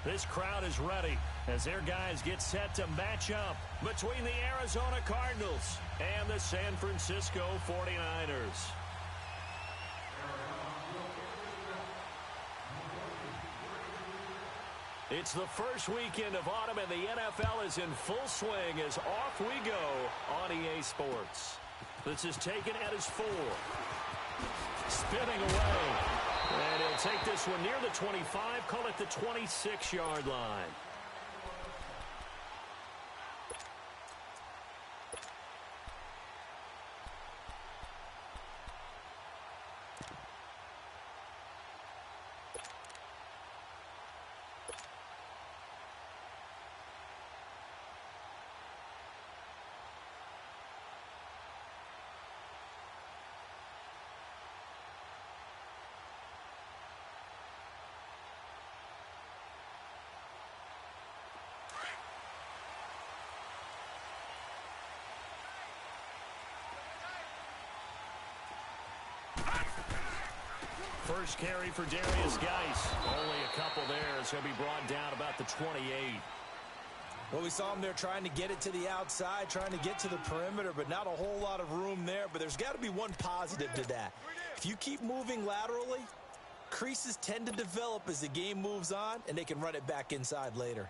This crowd is ready as their guys get set to match up between the Arizona Cardinals and the San Francisco 49ers. It's the first weekend of autumn, and the NFL is in full swing as off we go on EA Sports. This is taken at his 4. Spinning away. And he'll take this one near the 25, call it the 26-yard line. First carry for Darius Geis. Only a couple there as he'll be brought down about the 28. Well, we saw him there trying to get it to the outside, trying to get to the perimeter, but not a whole lot of room there. But there's got to be one positive to that. If you keep moving laterally, creases tend to develop as the game moves on, and they can run it back inside later.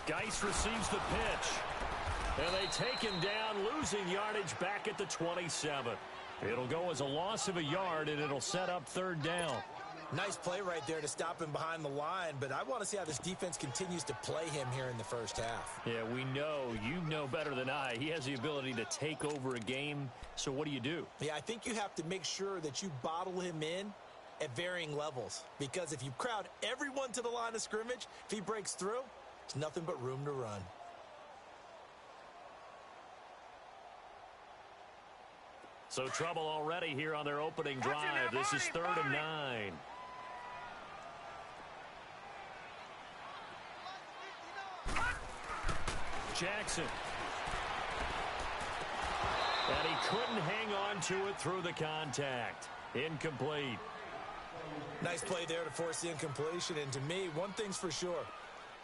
Geis receives the pitch. And they take him down, losing yardage back at the 27. It'll go as a loss of a yard, and it'll set up third down. Nice play right there to stop him behind the line, but I want to see how this defense continues to play him here in the first half. Yeah, we know. You know better than I. He has the ability to take over a game, so what do? Yeah, I think you have to make sure that you bottle him in at varying levels, because if you crowd everyone to the line of scrimmage, if he breaks through, there's nothing but room to run. So trouble already here on their opening drive. This is 3rd and 9. Jackson. And he couldn't hang on to it through the contact. Incomplete. Nice play there to force the incompletion. And to me, one thing's for sure.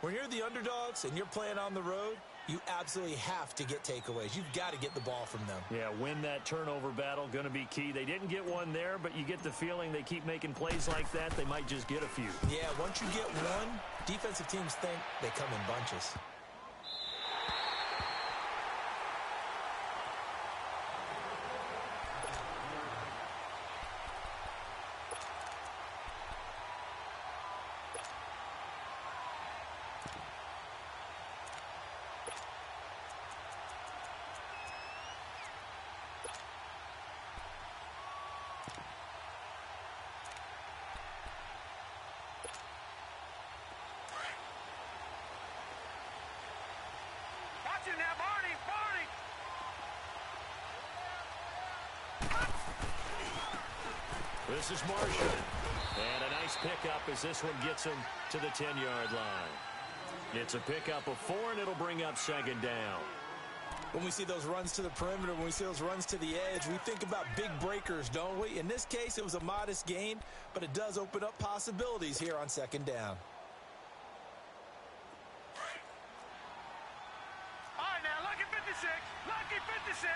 When you're the underdogs and you're playing on the road, you absolutely have to get takeaways. You've got to get the ball from them. Yeah, win that turnover battle, going to be key. They didn't get one there, but you get the feeling they keep making plays like that, they might just get a few. Yeah, once you get one, defensive teams think they come in bunches. This is Marshall. And a nice pickup as this one gets him to the 10-yard line. It's a pickup of 4, and it'll bring up 2nd down. When we see those runs to the perimeter, when we see those runs to the edge, we think about big breakers, don't we? In this case, it was a modest gain, but it does open up possibilities here on 2nd down. All right, now, lucky 56. Lucky 56.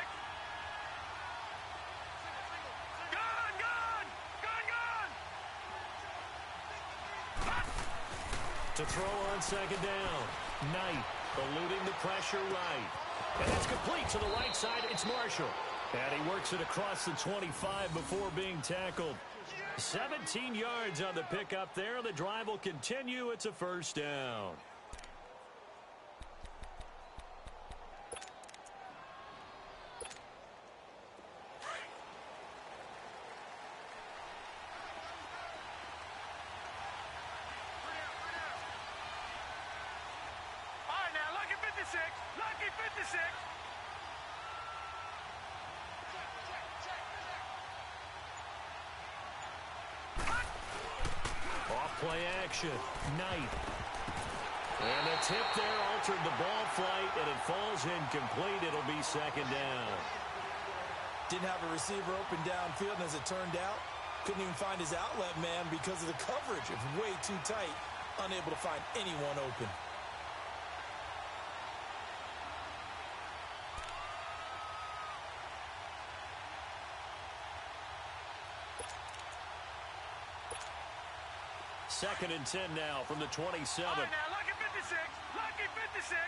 To throw on 2nd down. Knight eluding the pressure right. And it's complete to the right side. It's Marshall. And he works it across the 25 before being tackled. 17 yards on the pickup there. The drive will continue. It's a 1st down. Off-play action. Knight. And the tip there altered the ball flight, and it falls incomplete. It'll be second down. Didn't have a receiver open downfield, and as it turned out, couldn't even find his outlet man because of the coverage. It's way too tight, unable to find anyone open. Second and 10 now from the 27. All right, now, lucky 56. Lucky 56.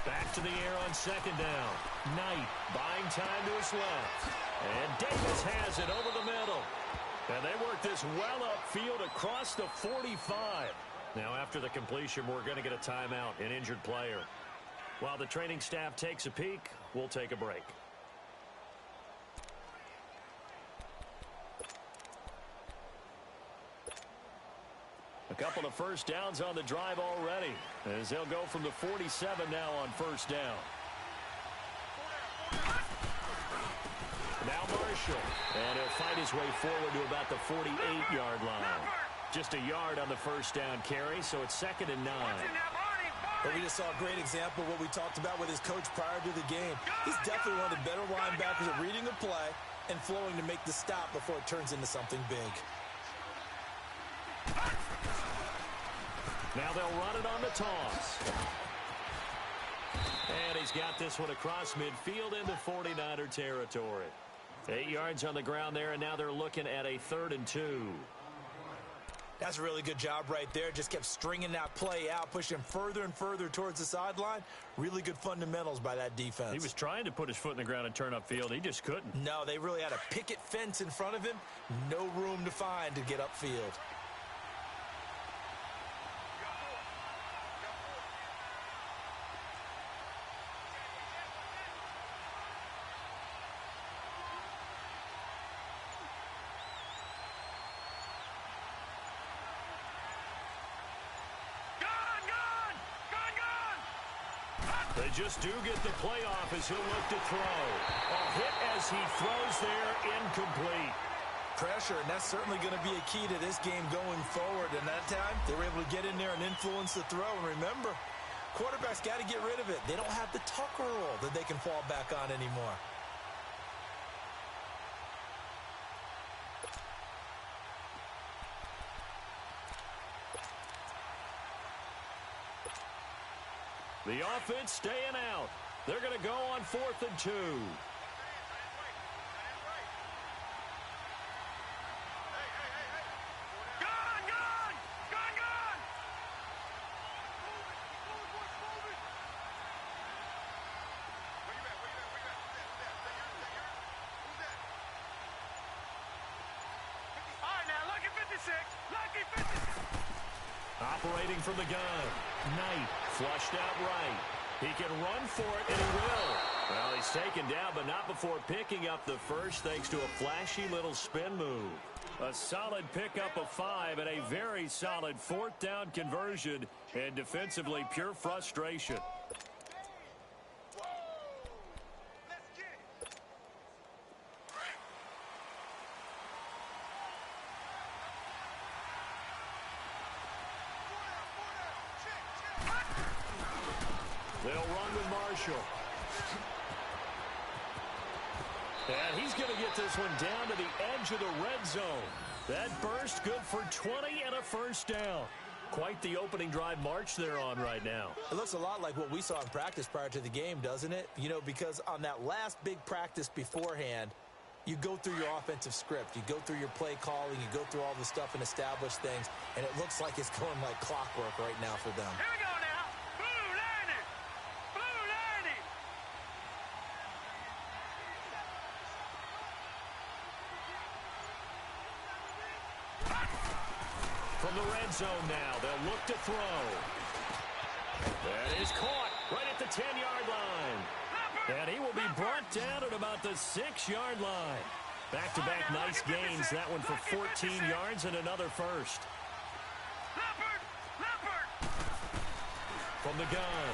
Back to the air on second down. Knight buying time to his left. And Davis has it over the middle. And they work this well upfield across the 45. Now after the completion, we're going to get a timeout, an injured player. While the training staff takes a peek, we'll take a break. A couple of first downs on the drive already, as they'll go from the 47 now on first down. Now Marshall, and he'll fight his way forward to about the 48-yard line. Just a yard on the first down carry, so it's second and 9. But we just saw a great example of what we talked about with his coach prior to the game. He's definitely one of the better linebackers at reading the play and flowing to make the stop before it turns into something big. Now they'll run it on the toss. And he's got this one across midfield into 49er territory. 8 yards on the ground there, and now they're looking at a 3rd and 2. That's a really good job right there. Just kept stringing that play out, pushing further and further towards the sideline. Really good fundamentals by that defense. He was trying to put his foot in the ground and turn upfield. He just couldn't. No, they really had a picket fence in front of him. No room to find to get upfield. They just do get the play off as he'll look to throw. A hit as he throws there, incomplete. Pressure, and that's certainly going to be a key to this game going forward. And that time, they were able to get in there and influence the throw. And remember, quarterbacks got to get rid of it. They don't have the Tucker rule that they can fall back on anymore. The offense staying out. They're going to go on 4th and 2. Operating from the gun. Knight flushed out right. He can run for it, and he will. Well, he's taken down, but not before picking up the first thanks to a flashy little spin move. A solid pickup of 5 and a very solid 4th down conversion, and defensively pure frustration. They'll run with Marshall. And he's going to get this one down to the edge of the red zone. That burst good for 20 and a first down. Quite the opening drive march they're on right now. It looks a lot like what we saw in practice prior to the game, doesn't it? You know, because on that last big practice beforehand, you go through your offensive script. You go through your play calling. You go through all the stuff and establish things. And it looks like it's going like clockwork right now for them. Here we go now. Blue landing. Blue landing. From the red zone now, they'll look to throw. That is caught right at the 10-yard line. And he will be brought down at about the 6-yard line. Back-to-back nice gains. That one for 14 yards and another first. From the gun,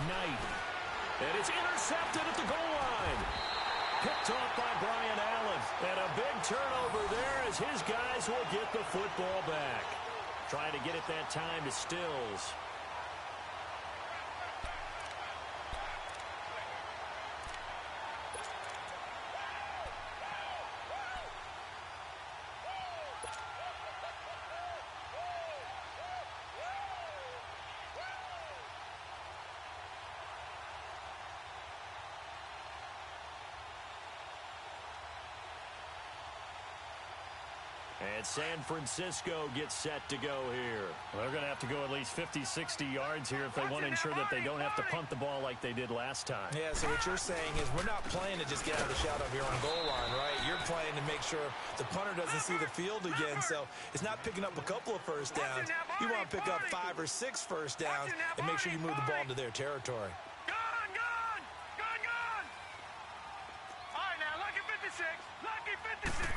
Knight. And it's intercepted at the goal line. Picked off by Brian Allen. And a big turnover there as his guys will get the football back. Trying to get it that time to Stills. And San Francisco gets set to go here. Well, they're going to have to go at least 50, 60 yards here if they want to ensure that they don't have to punt the ball like they did last time. Yeah, so what you're saying is we're not playing to just get out of the shot of your own goal line, right? You're playing to make sure the punter doesn't see the field again. So it's not picking up a couple of first downs. You want to pick up 5 or 6 first downs and make sure you move the ball into their territory. Gone! All right, now, lucky 56. Lucky 56.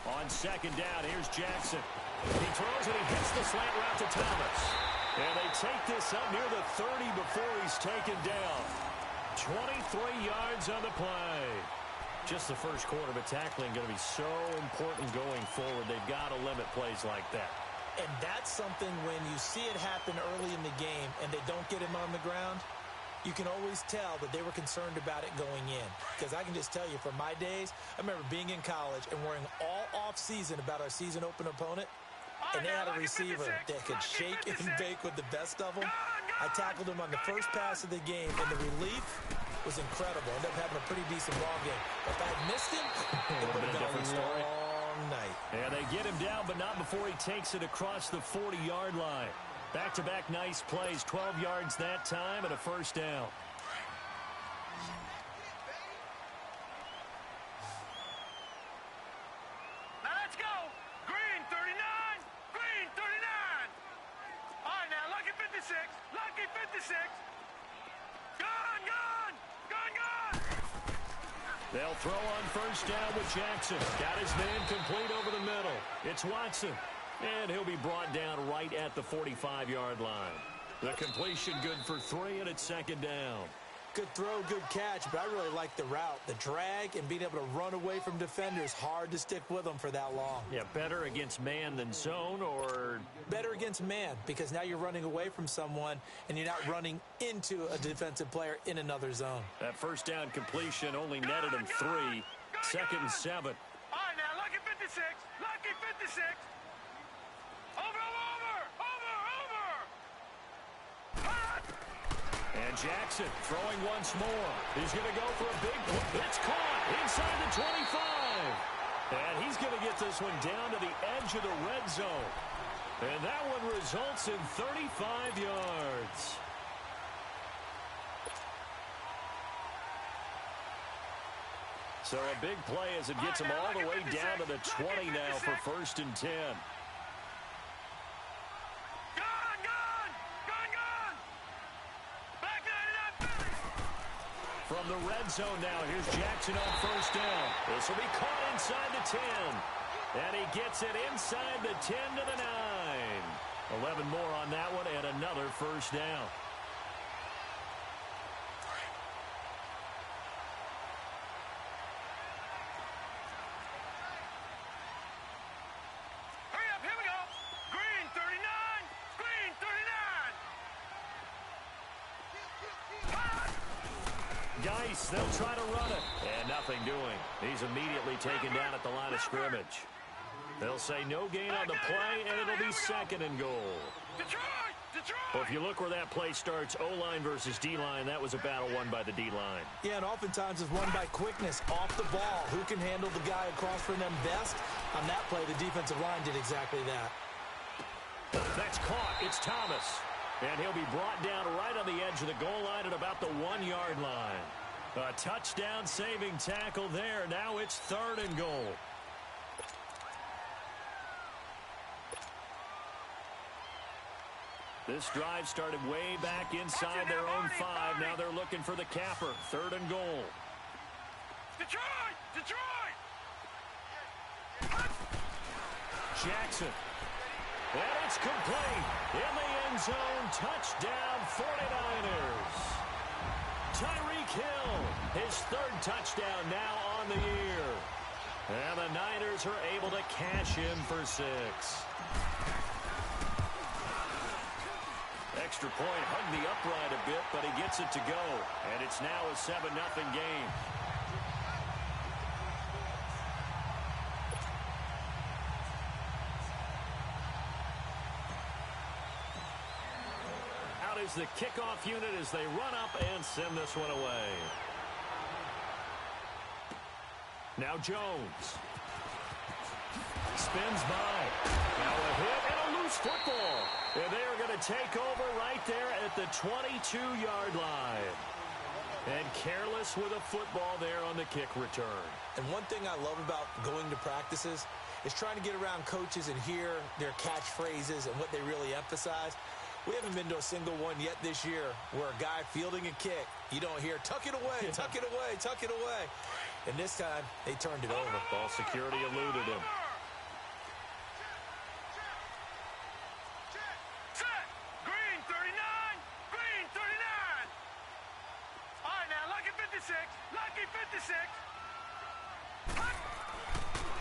On second down, here's Jackson. He throws and he hits the slant route to Thomas. And they take this up near the 30 before he's taken down. 23 yards on the play. Just the first quarter, but tackling going to be so important going forward. They've got to limit plays like that. And that's something when you see it happen early in the game and they don't get him on the ground, you can always tell that they were concerned about it going in. Because I can just tell you from my days, I remember being in college and worrying all off-season about our season-open opponent, and they had a receiver that could shake and bake with the best of them. I tackled him on the first pass of the game, and the relief was incredible. Ended up having a pretty decent ball game. But if I had missed him, it would have been a long night. And they get him down, but not before he takes it across the 40-yard line. Back-to-back nice plays, 12 yards that time and a first down. Now let's go. Green 39. Green 39. All right, now, lucky 56. Lucky 56. Gone. They'll throw on first down with Jackson. Got his man complete over the middle. It's Watson. And he'll be brought down right at the 45-yard line. The completion good for 3, and it's second down. Good throw, good catch, but I really like the route. The drag and being able to run away from defenders, hard to stick with them for that long. Yeah, better against man than zone, or? Better against man, because now you're running away from someone and you're not running into a defensive player in another zone. That first down completion only netted him 3. Second and 7. All right, now, lucky 56. Lucky 56. Over. And Jackson throwing once more. He's going to go for a big play. It's caught inside the 25. And he's going to get this one down to the edge of the red zone. And that one results in 35 yards. So a big play as it gets him all the way down to the 20 now for first and 10. From the red zone now, here's Jackson on first down. This will be caught inside the 10. And he gets it inside the 10 to the 9. 11 more on that one and another first down. Hurry up, here we go. Green 39. Green 39. Geis, they'll try to run it. And nothing doing. He's immediately taken down at the line of scrimmage. They'll say no gain on the play, and it'll be second and goal. Detroit! Well, if you look where that play starts, O-line versus D-line, that was a battle won by the D-line. Yeah, and oftentimes it's won by quickness off the ball. Who can handle the guy across from them best? On that play, the defensive line did exactly that. That's caught. It's Thomas. And he'll be brought down right on the edge of the goal line at about the 1-yard line. A touchdown-saving tackle there. Now it's third and goal. This drive started way back inside their own 5. Now they're looking for the capper. Third and goal. Detroit! Jackson. And it's complete. In the end zone. Touchdown 49ers. Tyreek Hill, his third touchdown now on the year. And the Niners are able to cash in for 6. Extra point hugged the upright a bit, but he gets it to go. And it's now a 7-0 game. Out is the kickoff unit as they run up and send this one away. Now Jones. Spins by. Now a hit and a loose football. And they are going to take over right there at the 22-yard line. And careless with a football there on the kick return. And one thing I love about going to practices is trying to get around coaches and hear their catchphrases and what they really emphasize. We haven't been to a single one yet this year where a guy fielding a kick, you don't hear, tuck it away, tuck it away, tuck it away. And this time, they turned it over. Ball security eluded him. Set. Green 39. Green 39. All right, now, lucky 56. Lucky 56.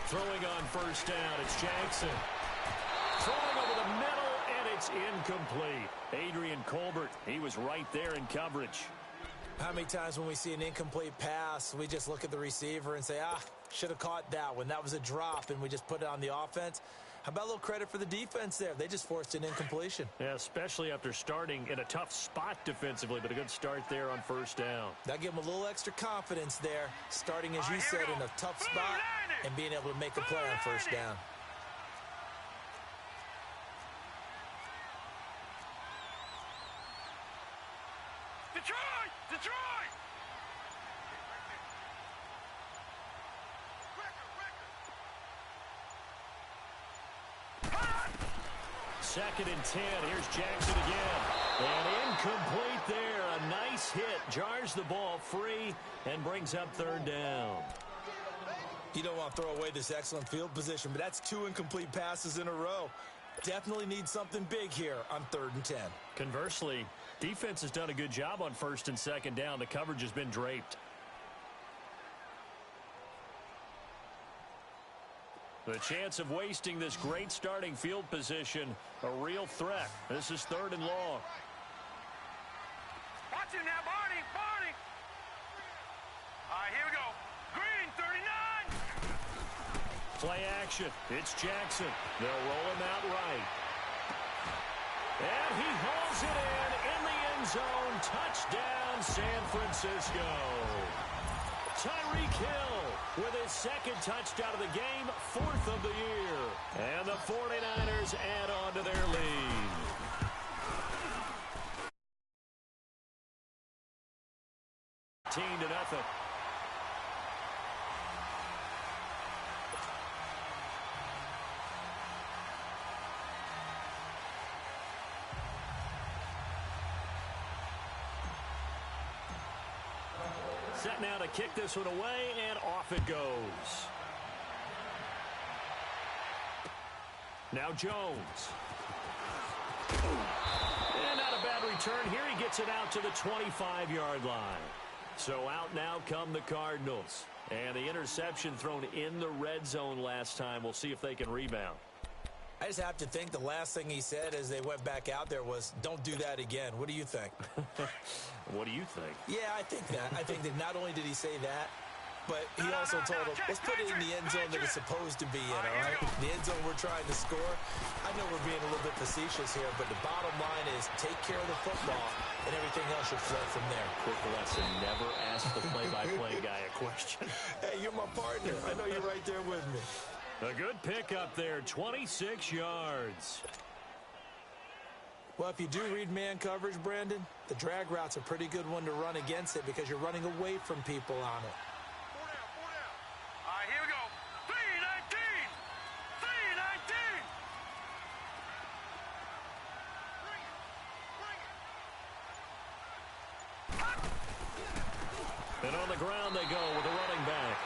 Throwing on first down, it's Jackson. Throwing over the middle, and it's incomplete. Adrian Colbert, he was right there in coverage. How many times when we see an incomplete pass, we just look at the receiver and say, should have caught that one. That was a drop, and we just put it on the offense. How about a little credit for the defense there? They just forced an incompletion. Yeah, especially after starting in a tough spot defensively, but a good start there on first down. That gave them a little extra confidence there, starting, as you said, in a tough spot and being able to make a play on first down. Detroit! Detroit! Second and 10. Here's Jackson again. And incomplete there. A nice hit. Jars the ball free and brings up third down. You don't want to throw away this excellent field position, but that's 2 incomplete passes in a row. Definitely need something big here on 3rd and 10. Conversely, defense has done a good job on first and second down. The coverage has been draped. The chance of wasting this great starting field position, a real threat. This is 3rd and long. Watch it now, Barney! Barney! All right, here we go. Green 39! Play action. It's Jackson. They'll roll him out right. And he hauls it in the end zone. Touchdown, San Francisco. Tyreek Hill with his 2nd touchdown of the game, 4th of the year. And the 49ers add on to their lead. Team to nothing. Set now to kick this one away, and off it goes. Now Jones. And not a bad return here. He gets it out to the 25-yard line. So out now come the Cardinals. And the interception thrown in the red zone last time. We'll see if they can rebound. I just have to think the last thing he said as they went back out there was, don't do that again. What do you think? What do you think? Yeah, I think that. I think that not only did he say that, but he also told him, let's put it in the end zone that it's supposed to be in, all right? The end zone we're trying to score. I know we're being a little bit facetious here, but the bottom line is take care of the football, and everything else should flow from there. Quick lesson, never ask the play-by-play guy a question. Hey, you're my partner. I know you're right there with me. A good pickup there, 26 yards. Well, if you do read man coverage, Brandon, the drag route's a pretty good one to run against it because you're running away from people on it. All right, here we go. 319! 319! And on the ground they go with a running back.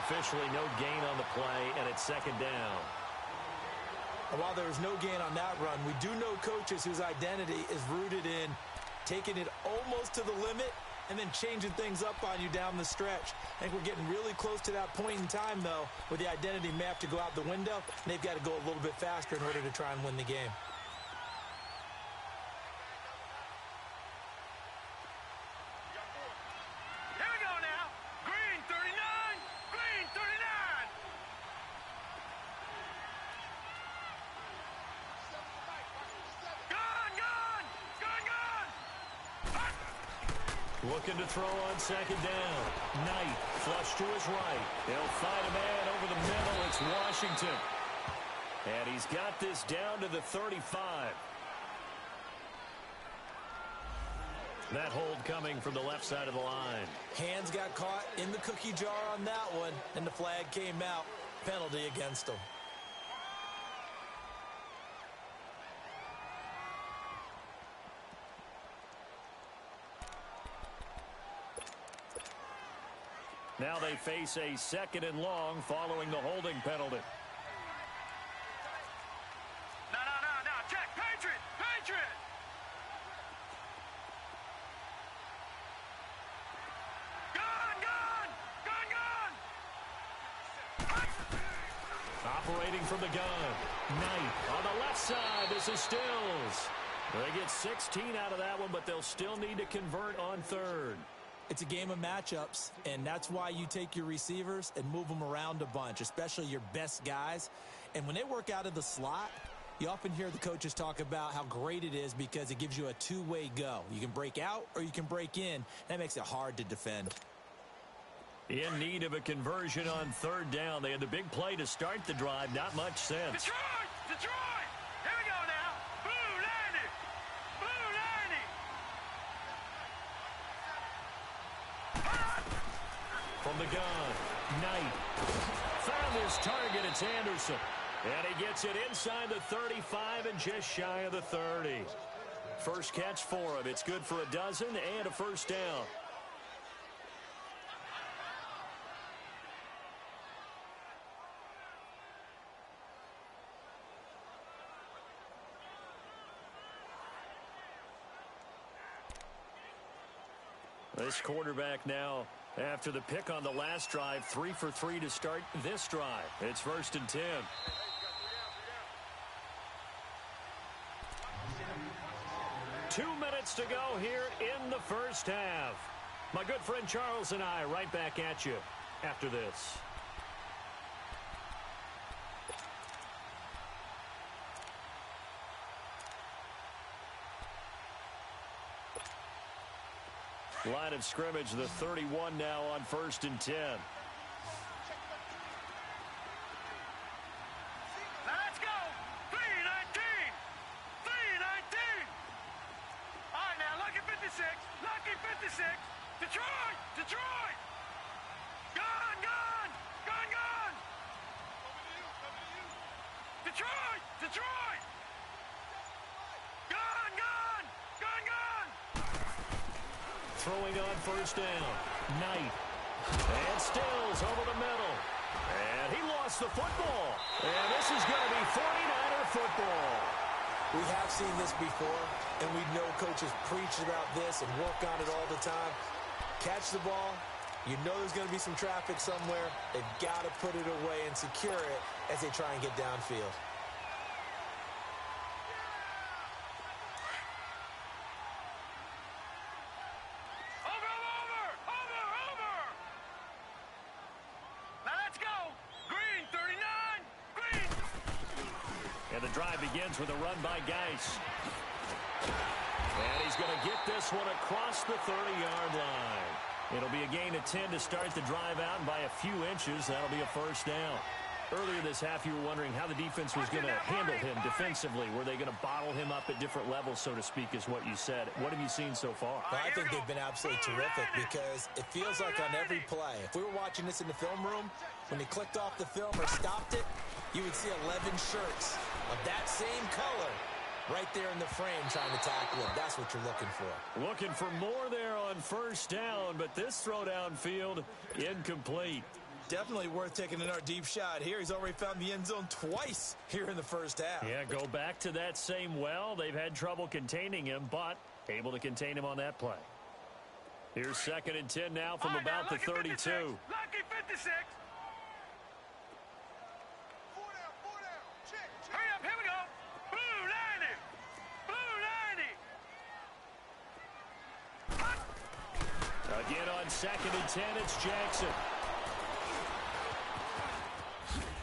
Officially no gain on the play, and it's 2nd down. And while there was no gain on that run, we do know coaches whose identity is rooted in taking it almost to the limit and then changing things up on you down the stretch. I think we're getting really close to that point in time, though, where the identity may have to go out the window, and they've got to go a little bit faster in order to try and win the game. Here we go now. Green 39, green 39. Looking to throw on second down. Knight, flush to his right. He'll find a man over the middle. It's Washington. And he's got this down to the 35. That hold coming from the left side of the line. Hands got caught in the cookie jar on that one, and the flag came out. Penalty against him. Now they face a second and long following the holding penalty. No. Check. Patriot. Gun. Operating from the gun. Knight on the left side. This is Stills. They get 16 out of that one, but they'll still need to convert on third. It's a game of matchups, and that's why you take your receivers and move them around a bunch, especially your best guys. And when they work out of the slot, you often hear the coaches talk about how great it is because it gives you a two-way go. You can break out or you can break in. That makes it hard to defend. In need of a conversion on third down. They had the big play to start the drive. Not much sense. Detroit! Here we go now. Blue 90. From the gun, Knight found his target. It's Anderson. And he gets it inside the 35 and just shy of the 30. First catch for him. It's good for a dozen and a first down. This quarterback now, after the pick on the last drive, 3 for 3 to start this drive. It's 1st and 10. 2 minutes to go here in the first half. My good friend Charles and I right back at you after this. Line of scrimmage, the 31 now on 1st and 10. Let's go. 319. All right, now, lucky 56. Detroit. Gun. Detroit. Gun. Throwing on first down. Knight. And Stills over the middle. And he lost the football. And this is going to be 49er football. We have seen this before, and we know coaches preach about this and work on it all the time. Catch the ball. You know there's going to be some traffic somewhere. They've got to put it away and secure it as they try and get downfield. Over. Now let's go. Green 39. And the drive begins with a run by Geis. And he's going to get this one across the 30-yard line. It'll be a gain of 10 to start the drive out, and by a few inches, that'll be a first down. Earlier this half, you were wondering how the defense was going to handle him defensively. Were they going to bottle him up at different levels, so to speak, is what you said. What have you seen so far? Well, I think they've been absolutely terrific because it feels like on every play, if we were watching this in the film room, when they clicked off the film or stopped it, you would see 11 shirts of that same color right there in the frame trying to tackle him. That's what you're looking for. Looking for more there on first down, but this throw downfield incomplete. Definitely worth taking another deep shot here. He's already found the end zone twice here in the first half. Yeah, go back to that same well. They've had trouble containing him, but able to contain him on that play. Here's 2nd and 10 now from about the 32. Lucky 56. Hurry up, here we go. Blue 90. Blue 90. Again on 2nd and 10, it's Jackson.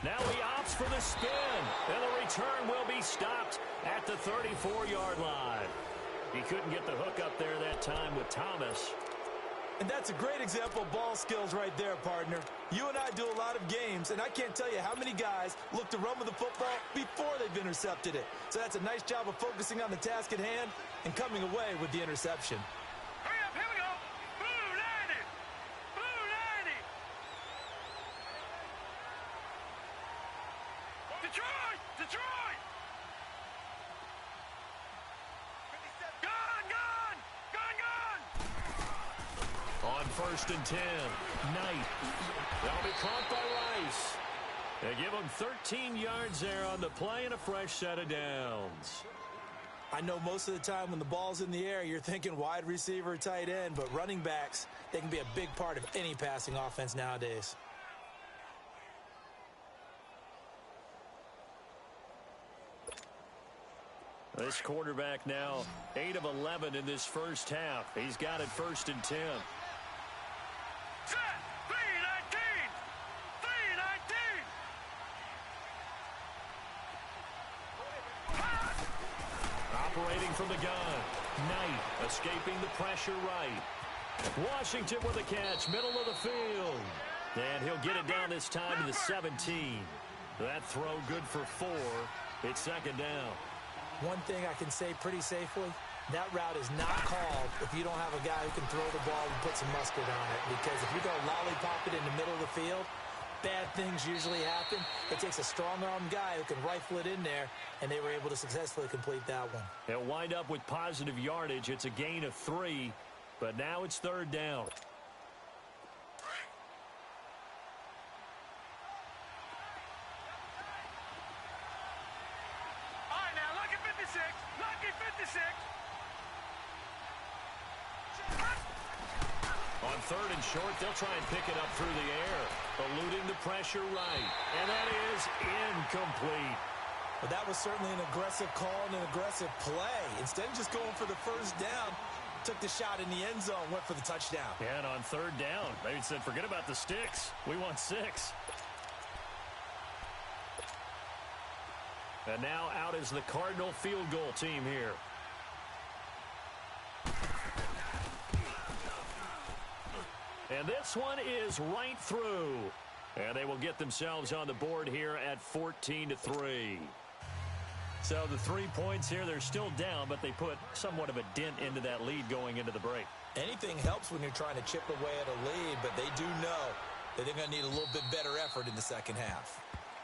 Now he opts for the spin, and the return will be stopped at the 34-yard line. He couldn't get the hook up there that time with Thomas. And that's a great example of ball skills right there, partner. You and I do a lot of games, and I can't tell you how many guys look to run with the football before they've intercepted it. So that's a nice job of focusing on the task at hand and coming away with the interception. Hurry up, here we go. Blue 90. Blue 90. Detroit! Detroit! Gun! Gun! Gun! Gun! On 1st and 10, Knight. That'll be caught by Rice. They give him 13 yards there on the play and a fresh set of downs. I know most of the time when the ball's in the air, you're thinking wide receiver, tight end, but running backs, they can be a big part of any passing offense nowadays. This quarterback now 8 of 11 in this first half. He's got it 1st and 10. Set! 319! 319! Operating from the gun. Knight escaping the pressure right. Washington with a catch, middle of the field. And he'll get it down this time to the 17. That throw good for 4. It's 2nd down. One thing I can say pretty safely, that route is not called if you don't have a guy who can throw the ball and put some mustard on it. Because if you go lollipop it in the middle of the field, bad things usually happen. It takes a strong-armed guy who can rifle it in there, and they were able to successfully complete that one. They'll wind up with positive yardage. It's a gain of 3, but now it's 3rd down. All right, now, lucky 56. Lucky 56. On 3rd and short, they'll try and pick it up through the air. Eluding the pressure right. And that is incomplete. But that was certainly an aggressive call and an aggressive play. Instead of just going for the first down, took the shot in the end zone, went for the touchdown. Yeah, and on 3rd down, they said, forget about the sticks. We want 6. And now out is the Cardinal field goal team here. And this one is right through. And they will get themselves on the board here at 14-3. So the 3 points here, they're still down, but they put somewhat of a dent into that lead going into the break. Anything helps when you're trying to chip away at a lead, but they do know that they're going to need a little bit better effort in the second half.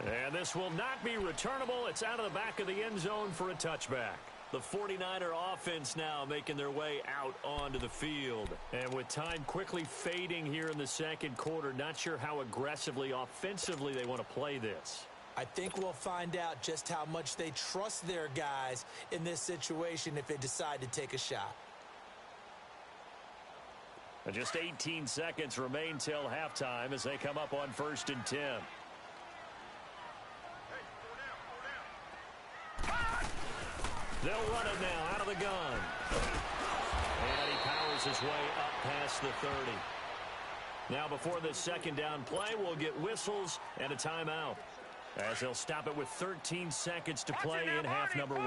And this will not be returnable. It's out of the back of the end zone for a touchback. The 49er offense now making their way out onto the field. And with time quickly fading here in the second quarter, not sure how aggressively, offensively they want to play this. I think we'll find out just how much they trust their guys in this situation if they decide to take a shot. And just 18 seconds remain till halftime as they come up on 1st and 10. They'll run it now out of the gun. And he powers his way up past the 30. Now before this 2nd down play, we'll get whistles and a timeout, as they'll stop it with 13 seconds to play in half number 1.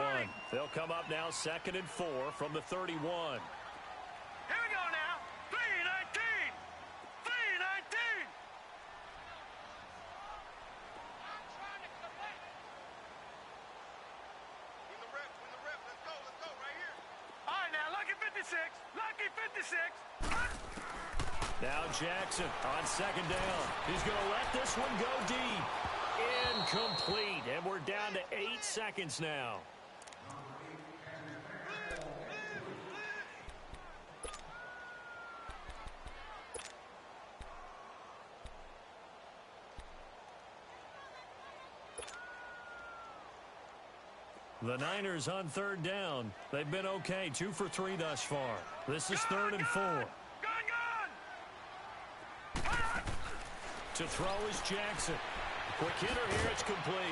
They'll come up now 2nd and 4 from the 31. Here we go now. 319. 319. All right, now, lucky 56. Lucky 56. Now Jackson on 2nd down. He's going to let this one go deep. Incomplete. And we're down to 8 seconds now. The Niners on 3rd down. They've been okay. 2 for 3 thus far. This is 3rd and 4. Gun, gun! To throw is Jackson. Quick hitter here. It's complete.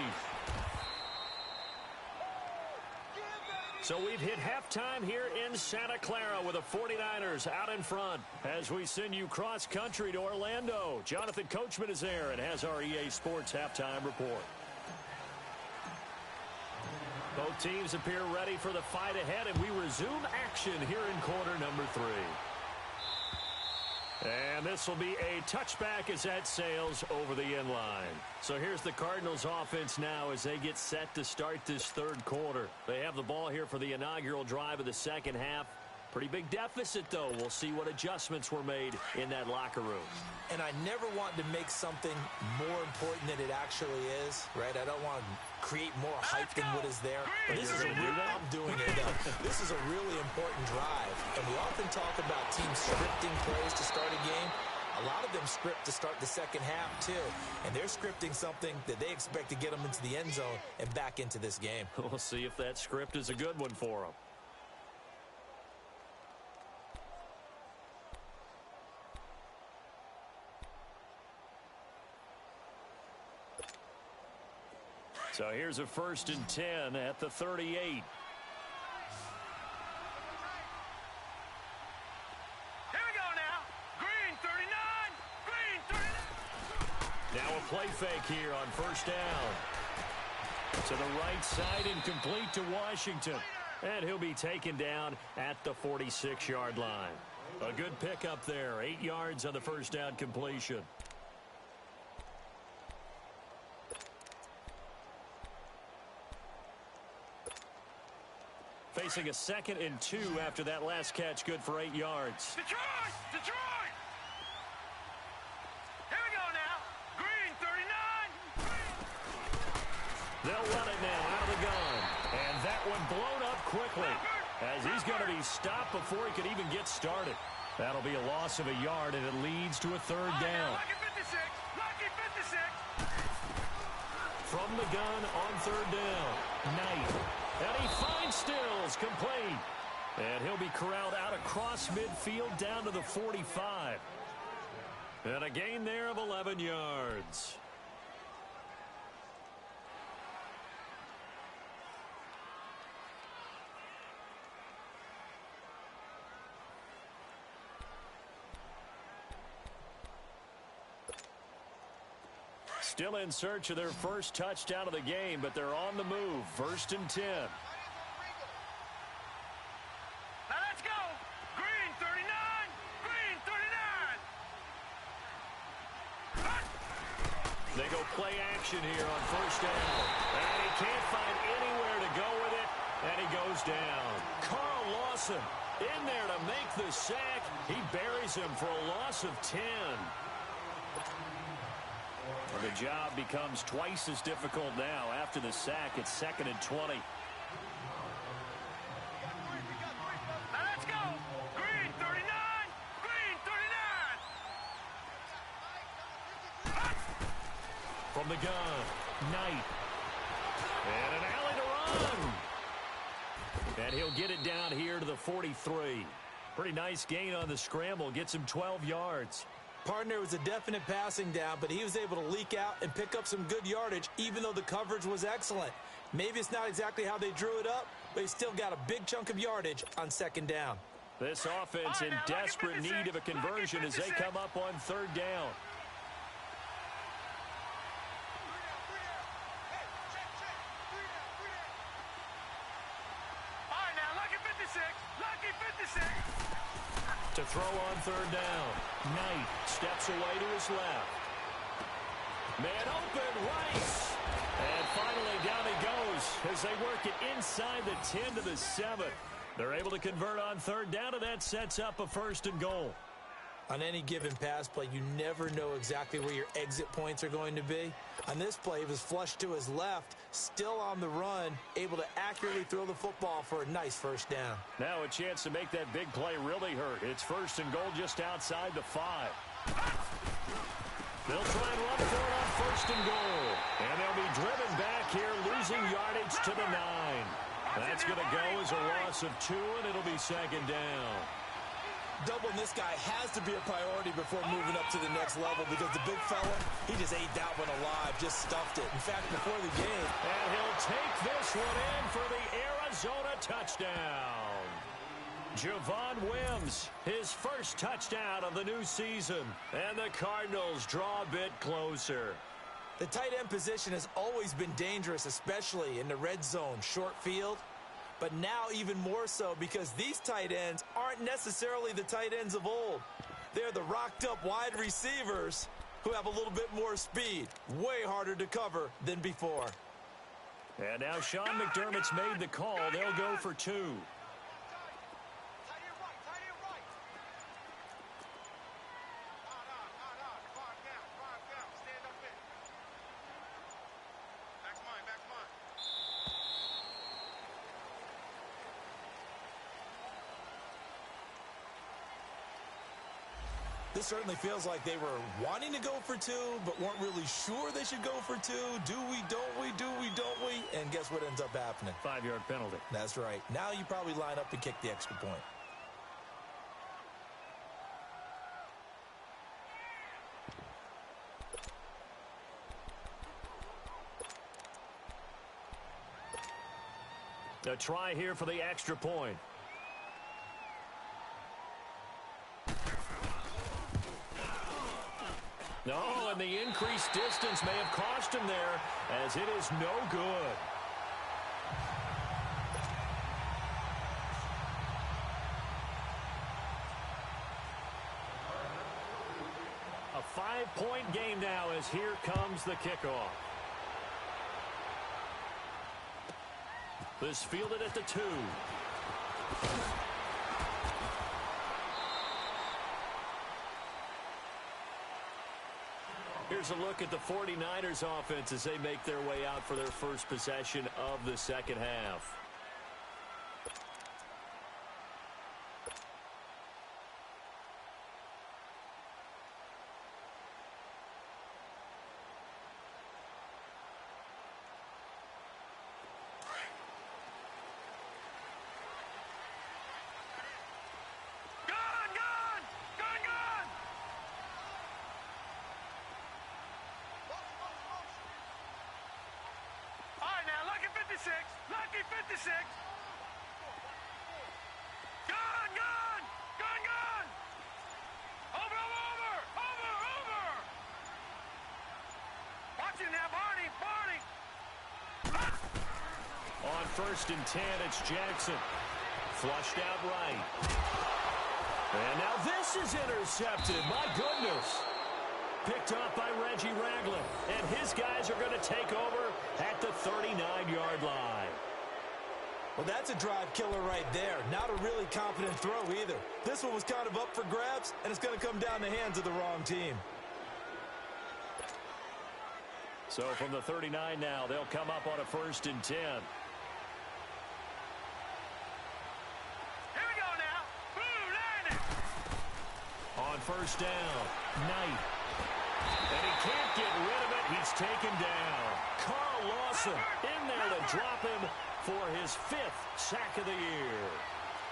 So we've hit halftime here in Santa Clara with the 49ers out in front. As we send you cross-country to Orlando, Jonathan Coachman is there and has our EA Sports halftime report. Both teams appear ready for the fight ahead, and we resume action here in quarter number 3. And this will be a touchback as that sails over the end line. So here's the Cardinals offense now as they get set to start this third quarter. They have the ball here for the inaugural drive of the second half. Pretty big deficit, though. We'll see what adjustments were made in that locker room. And I never want to make something more important than it actually is, right? I don't want to create more hype than what is there. But this is a real, I'm doing it. This is a really important drive. And we often talk about teams scripting plays to start a game. A lot of them script to start the second half, too. And they're scripting something that they expect to get them into the end zone and back into this game. We'll see if that script is a good one for them. So here's a 1st and 10 at the 38. Here we go now. Green 39. Green 39. Now a play fake here on 1st down. To the right side and complete to Washington. And he'll be taken down at the 46-yard line. A good pickup there. 8 yards on the 1st down completion. Facing a 2nd and 2 after that last catch, good for 8 yards. Detroit! Detroit! Here we go now. Green 39. They'll run it now out of the gun. And that one blown up quickly as he's going to be stopped before he could even get started. That'll be a loss of a yard, and it leads to a 3rd down. Lucky 56. Lucky 56. From the gun on 3rd down. Knight. And he finds Stills, complete. And he'll be corralled out across midfield down to the 45. And a gain there of 11 yards. Still in search of their first touchdown of the game, but they're on the move. 1st and 10. Now let's go. Green 39. Green 39. They go play action here on 1st down. And he can't find anywhere to go with it, and he goes down. Carl Lawson in there to make the sack. He buries him for a loss of 10. Well, the job becomes twice as difficult now after the sack. It's 2nd and 20. Now let's go. Green 39. Green 39. From the gun, Knight. And an alley to run. And he'll get it down here to the 43. Pretty nice gain on the scramble. Gets him 12 yards. Partner was a definite passing down, but he was able to leak out and pick up some good yardage, even though the coverage was excellent. Maybe it's not exactly how they drew it up, but he still got a big chunk of yardage on 2nd down. This offense in desperate need of a conversion as they come up on 3rd down. All right, now, lucky 56. Lucky 56. To throw on 3rd down. Knight steps away to his left. Man open, Rice. And finally down he goes as they work it inside the 10 to the 7. They're able to convert on 3rd down, and that sets up a 1st and goal. On any given pass play, you never know exactly where your exit points are going to be. On this play, he was flushed to his left, still on the run, able to accurately throw the football for a nice 1st down. Now a chance to make that big play really hurt. It's 1st and goal just outside the 5. They'll try and run for it on 1st and goal. And they'll be driven back here, losing yardage to the 9. That's going to go as a loss of 2, and it'll be 2nd down. Doubling this guy has to be a priority before moving up to the next level because the big fella, he just ate that one alive, just stuffed it. In fact, before the game. And he'll take this one in for the Arizona touchdown. Javon Wims, his first touchdown of the new season. And the Cardinals draw a bit closer. The tight end position has always been dangerous, especially in the red zone, short field. But now even more so because these tight ends aren't necessarily the tight ends of old. They're the rocked-up wide receivers who have a little bit more speed. Way harder to cover than before. And now Sean McDermott's made the call. They'll go for two. This certainly feels like they were wanting to go for two, but weren't really sure they should go for two. Do we, don't we, do we, don't we? And guess what ends up happening? 5-yard penalty. That's right. Now you probably line up and kick the extra point. A try here for the extra point. No, and the increased distance may have cost him there, as it is no good. A 5-point game now as here comes the kickoff. This fielded at the 2. Here's a look at the 49ers offense as they make their way out for their first possession of the second half. Lucky 56. Gun. Over. Watch him now, Barney. On 1st and 10, it's Jackson. Flushed out right. And now this is intercepted. My goodness. Picked off by Reggie Ragland. And his guys are going to take over at the 39-yard line. Well, that's a drive killer right there. Not a really confident throw either. This one was kind of up for grabs, and it's going to come down the hands of the wrong team. So from the 39 now, they'll come up on a 1st and 10. Here we go now. Boom, landing. On 1st down, Knight. And he can't get rid of it. He's taken down. Carl Lawson in there to drop him for his 5th sack of the year.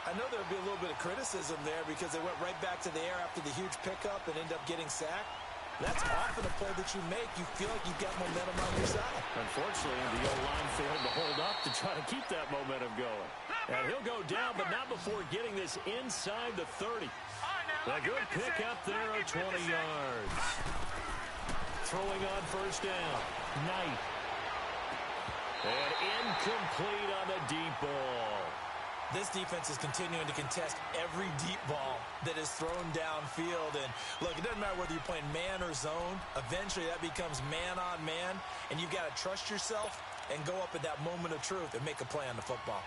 I know there'll be a little bit of criticism there because they went right back to the air after the huge pickup and ended up getting sacked. That's often a play that you make. You feel like you've got momentum on your side. Unfortunately, the O-line failed to hold up to try to keep that momentum going. And he'll go down, but not before getting this inside the 30. A good pickup there of 20 yards. Throwing on 1st down. Knight. And incomplete on the deep ball. This defense is continuing to contest every deep ball that is thrown downfield. And look, it doesn't matter whether you're playing man or zone. Eventually that becomes man on man. And you've got to trust yourself and go up at that moment of truth and make a play on the football.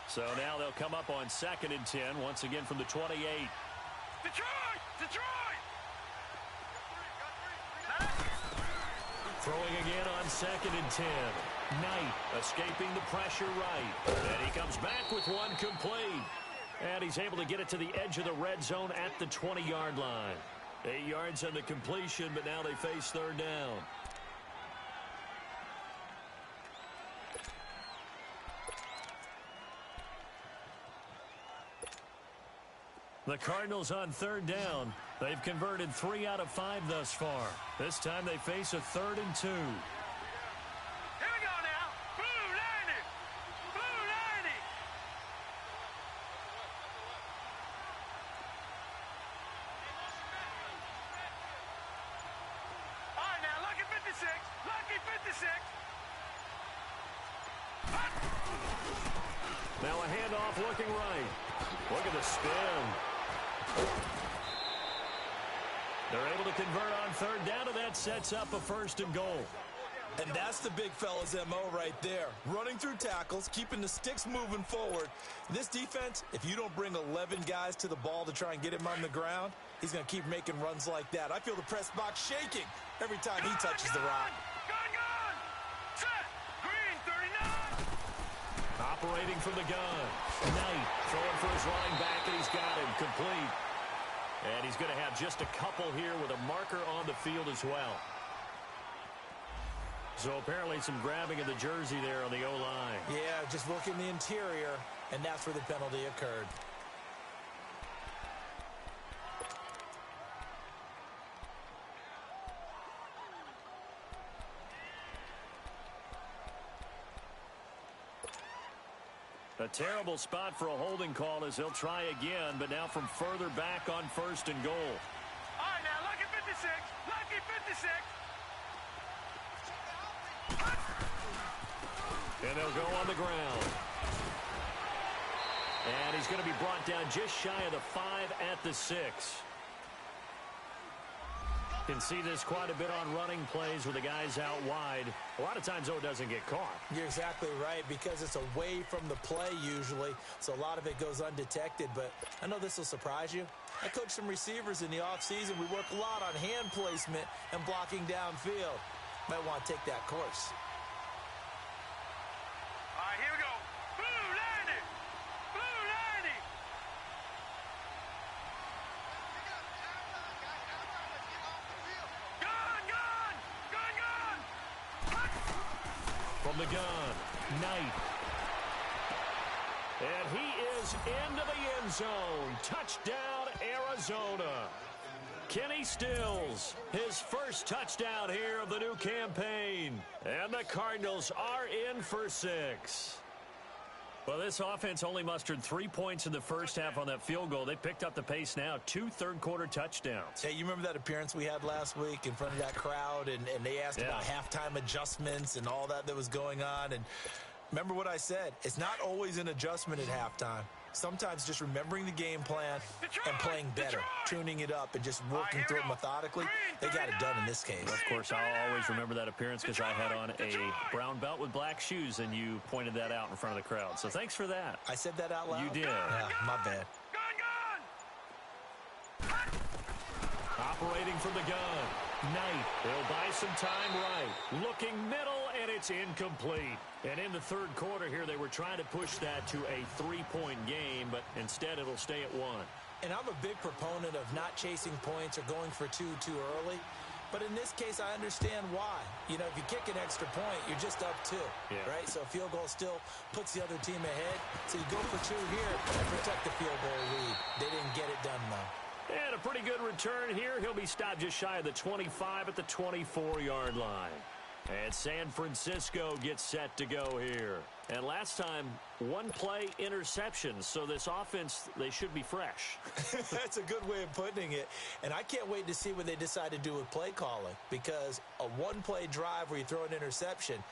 So now they'll come up on 2nd and 10, once again from the 28. Detroit! Throwing again on 2nd and 10. Knight escaping the pressure right. And he comes back with one complete. And he's able to get it to the edge of the red zone at the 20-yard line. 8 yards on the completion, but now they face 3rd down. The Cardinals on third down. They've converted 3 out of 5 thus far. This time they face a 3rd and 2. Here we go now. Blue 90. Blue 90. All right, now, lucky 56. Lucky 56. Now a handoff looking right. Look at the spin. They're able to convert on third down, and that sets up a 1st and goal. And that's the big fella's MO right there. Running through tackles, keeping the sticks moving forward. This defense, if you don't bring 11 guys to the ball to try and get him on the ground, he's going to keep making runs like that. I feel the press box shaking every time he touches the rock. Gun. Set. Green 39. Operating from the gun. Knight throwing for his running back, and he's got him complete. And he's going to have just a couple here with a marker on the field as well. So apparently some grabbing of the jersey there on the O-line. Yeah, just look in the interior, and that's where the penalty occurred. A terrible spot for a holding call as he'll try again, but now from further back on 1st and goal. All right, now, lucky 56. Lucky 56. And they'll go on the ground. And he's going to be brought down just shy of the 5 at the 6. Can see this quite a bit on running plays with the guys out wide. A lot of times, though, it doesn't get caught. You're exactly right, because it's away from the play usually, so a lot of it goes undetected. But I know this will surprise you. I coach some receivers in the offseason. We work a lot on hand placement and blocking downfield. Might want to take that course. All right, here we go. Blue 90. Blue 90. Gun. From the gun, Knight. And he is into the end zone. Touchdown, Arizona. Kenny Stills, his first touchdown here of the new campaign. And the Cardinals are in for 6. Well, this offense only mustered 3 points in the first half on that field goal. They picked up the pace now. 2 third-quarter touchdowns. Hey, you remember that appearance we had last week in front of that crowd, and they asked about halftime adjustments and all that was going on? And remember what I said. It's not always an adjustment at halftime. Sometimes just remembering the game plan and playing better, tuning it up and just working through it methodically. They got it done in this case. Of course, I'll always remember that appearance because I had on a brown belt with black shoes, and you pointed that out in front of the crowd. So thanks for that. I said that out loud? You did. Yeah, my bad. Operating from the gun. Knight. He'll buy some time right. Looking middle, and it's incomplete. And in the third quarter here, they were trying to push that to a 3-point game, but instead it'll stay at 1. And I'm a big proponent of not chasing points or going for 2 too early. But in this case, I understand why. You know, if you kick an extra point, you're just up 2, right? So a field goal still puts the other team ahead. So you go for 2 here and protect the field goal lead. They didn't get it done, though. And a pretty good return here. He'll be stopped just shy of the 25 at the 24-yard line. And San Francisco gets set to go here. And last time, 1-play interception. So this offense, they should be fresh. That's a good way of putting it. And I can't wait to see what they decide to do with play calling. Because a 1-play drive where you throw an interception,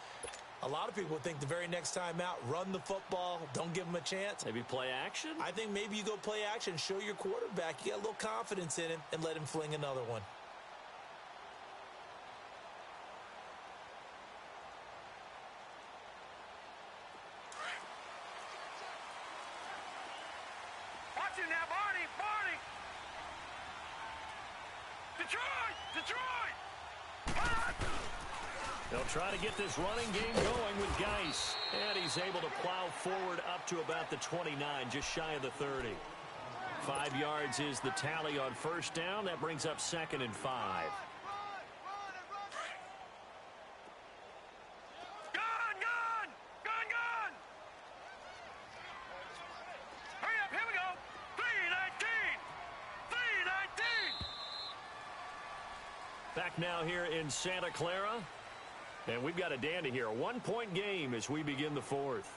a lot of people think the very next time out, run the football, don't give them a chance. Maybe play action? I think maybe you go play action, show your quarterback you got a little confidence in him, and let him fling another one. Watch it now, Barney. Detroit. They'll try to get this running game going with Geis. And he's able to plow forward up to about the 29, just shy of the 30. 5 yards is the tally on first down. That brings up 2nd and 5. Hurry up, here we go. 3:19. Back now here in Santa Clara. And we've got a dandy here. A 1-point game as we begin the fourth.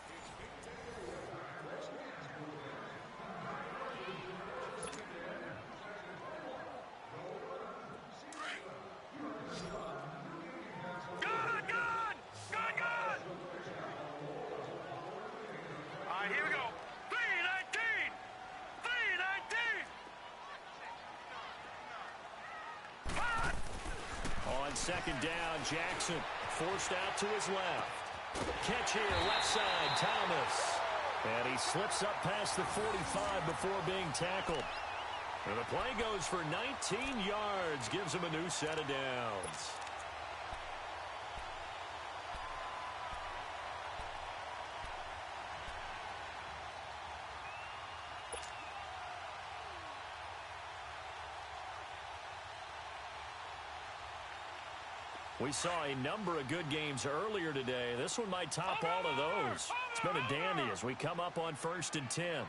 Here we go. 319. 319. On second down, Jackson forced out to his left. Catch here, left side, Thomas. And he slips up past the 45 before being tackled. And the play goes for 19 yards, gives him a new set of downs. We saw a number of good games earlier today. This one might top all of those. It's been a dandy as we come up on 1st and 10.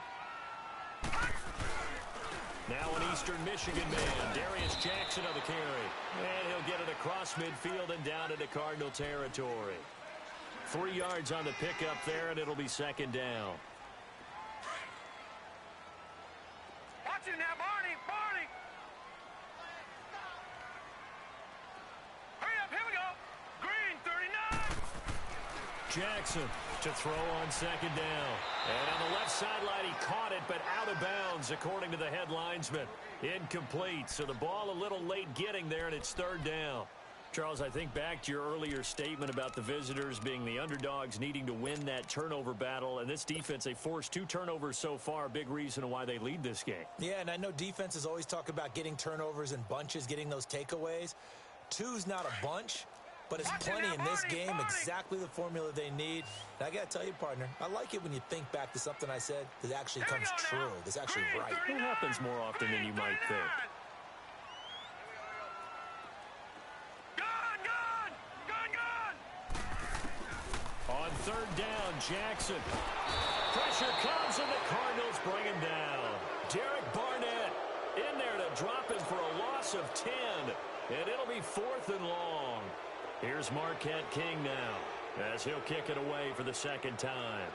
Now an Eastern Michigan man, Darius Jackson on the carry. And he'll get it across midfield and down into Cardinal territory. 3 yards on the pickup there, and it'll be second down. Watch it now, Barney. Barney. Hurry up, here we go. Green, 39. Jackson to throw on second down. And on the left sideline, he caught it, but out of bounds, according to the head linesman. Incomplete, so the ball a little late getting there, and it's third down. Charles, I think back to your earlier statement about the visitors being the underdogs needing to win that turnover battle. And this defense, they forced 2 turnovers so far. Big reason why they lead this game. Yeah, and I know defenses always talk about getting turnovers in bunches, getting those takeaways. 2's not a bunch, but it's plenty in this game, exactly the formula they need. And I got to tell you, partner, I like it when you think back to something I said that actually comes true, that's actually right. It happens more often than you might think. On third down, Jackson. Pressure comes, and the Cardinals bring him down. Derek Barnett in there to drop him for a loss of 10. And it'll be 4th and long. Here's Marquette King now as he'll kick it away for the second time.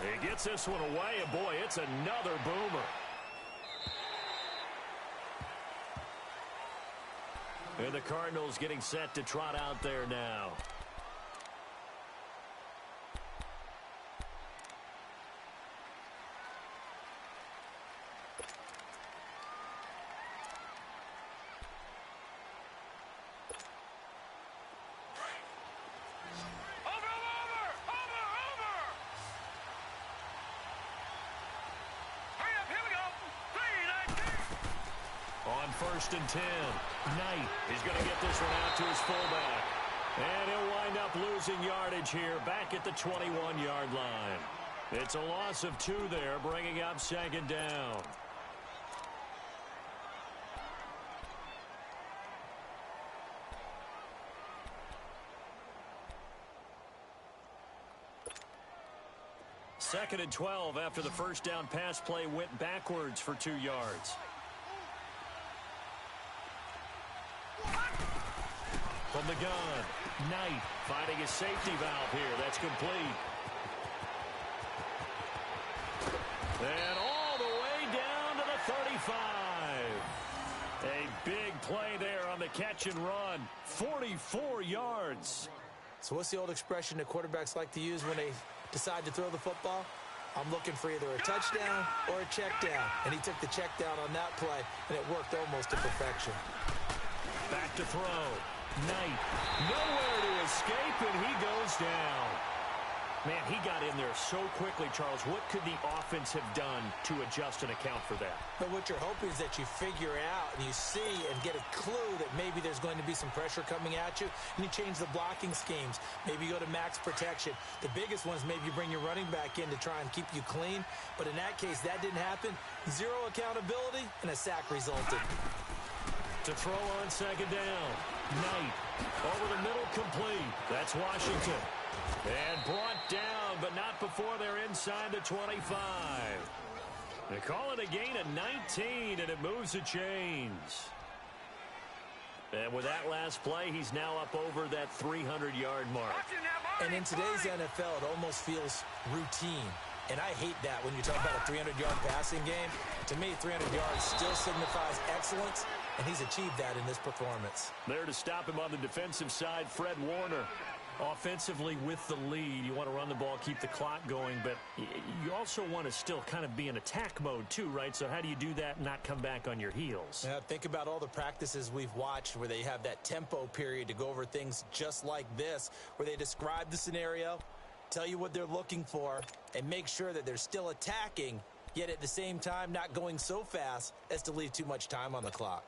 He gets this one away, and boy, it's another boomer. And the Cardinals getting set to trot out there now. First and 10. Knight is going to get this one out to his fullback. And he'll wind up losing yardage here back at the 21-yard line. It's a loss of 2 there, bringing up second down. Second and 12 after the first down pass play went backwards for 2 yards. From the gun, Knight finding his safety valve here. That's complete. And all the way down to the 35. A big play there on the catch and run. 44 yards. So what's the old expression that quarterbacks like to use when they decide to throw the football? I'm looking for either a touchdown or a check down. And he took the check down on that play, and it worked almost to perfection. Back to throw. Knight, nowhere to escape, and he goes down. Man, he got in there so quickly, Charles. What could the offense have done to adjust and account for that? But what you're hoping is that you figure out and you see and get a clue that maybe there's going to be some pressure coming at you, and you change the blocking schemes. Maybe you go to max protection. The biggest one is maybe you bring your running back in to try and keep you clean. But in that case, that didn't happen. 0 accountability, and a sack resulted. To throw on second down. Knight over the middle, complete. That's Washington. And brought down but not before they're inside the 25. They call it a gain of 19, and it moves the chains. And with that last play, he's now up over that 300-yard mark. And in today's NFL, it almost feels routine. And I hate that when you talk about a 300-yard passing game. To me, 300 yards still signifies excellence, and he's achieved that in this performance. There to stop him on the defensive side, Fred Warner. Offensively with the lead, you want to run the ball, keep the clock going, but you also want to still kind of be in attack mode too, right? So how do you do that and not come back on your heels? Yeah, think about all the practices we've watched where they have that tempo period to go over things just like this, where they describe the scenario, tell you what they're looking for, and make sure that they're still attacking, yet at the same time not going so fast as to leave too much time on the clock.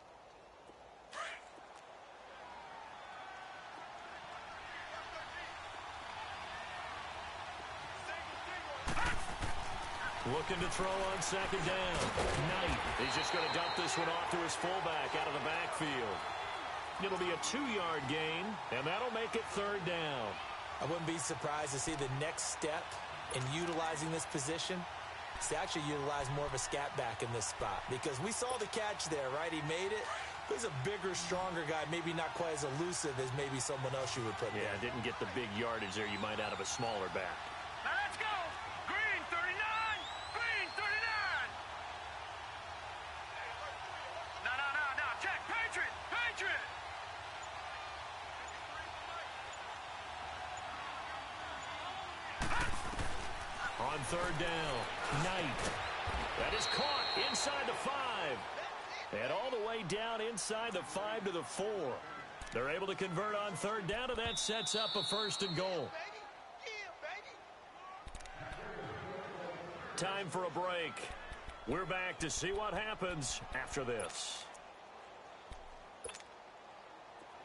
Looking to throw on second down. Knight. He's just going to dump this one off to his fullback out of the backfield. It'll be a 2-yard gain, and that'll make it third down. I wouldn't be surprised to see the next step in utilizing this position is to actually utilize more of a scat back in this spot, because we saw the catch there, right? He made it. He's a bigger, stronger guy, maybe not quite as elusive as maybe someone else you would put there. Yeah, didn't get the big yardage there you might out of a smaller back. Now let's go. Green 39. Green 39. No. Check. Patriot. Patriot. On third down, Knight. That is caught inside the 5. And all the way down inside the 5 to the 4. They're able to convert on third down, and that sets up a first and goal. Time for a break. We're back to see what happens after this.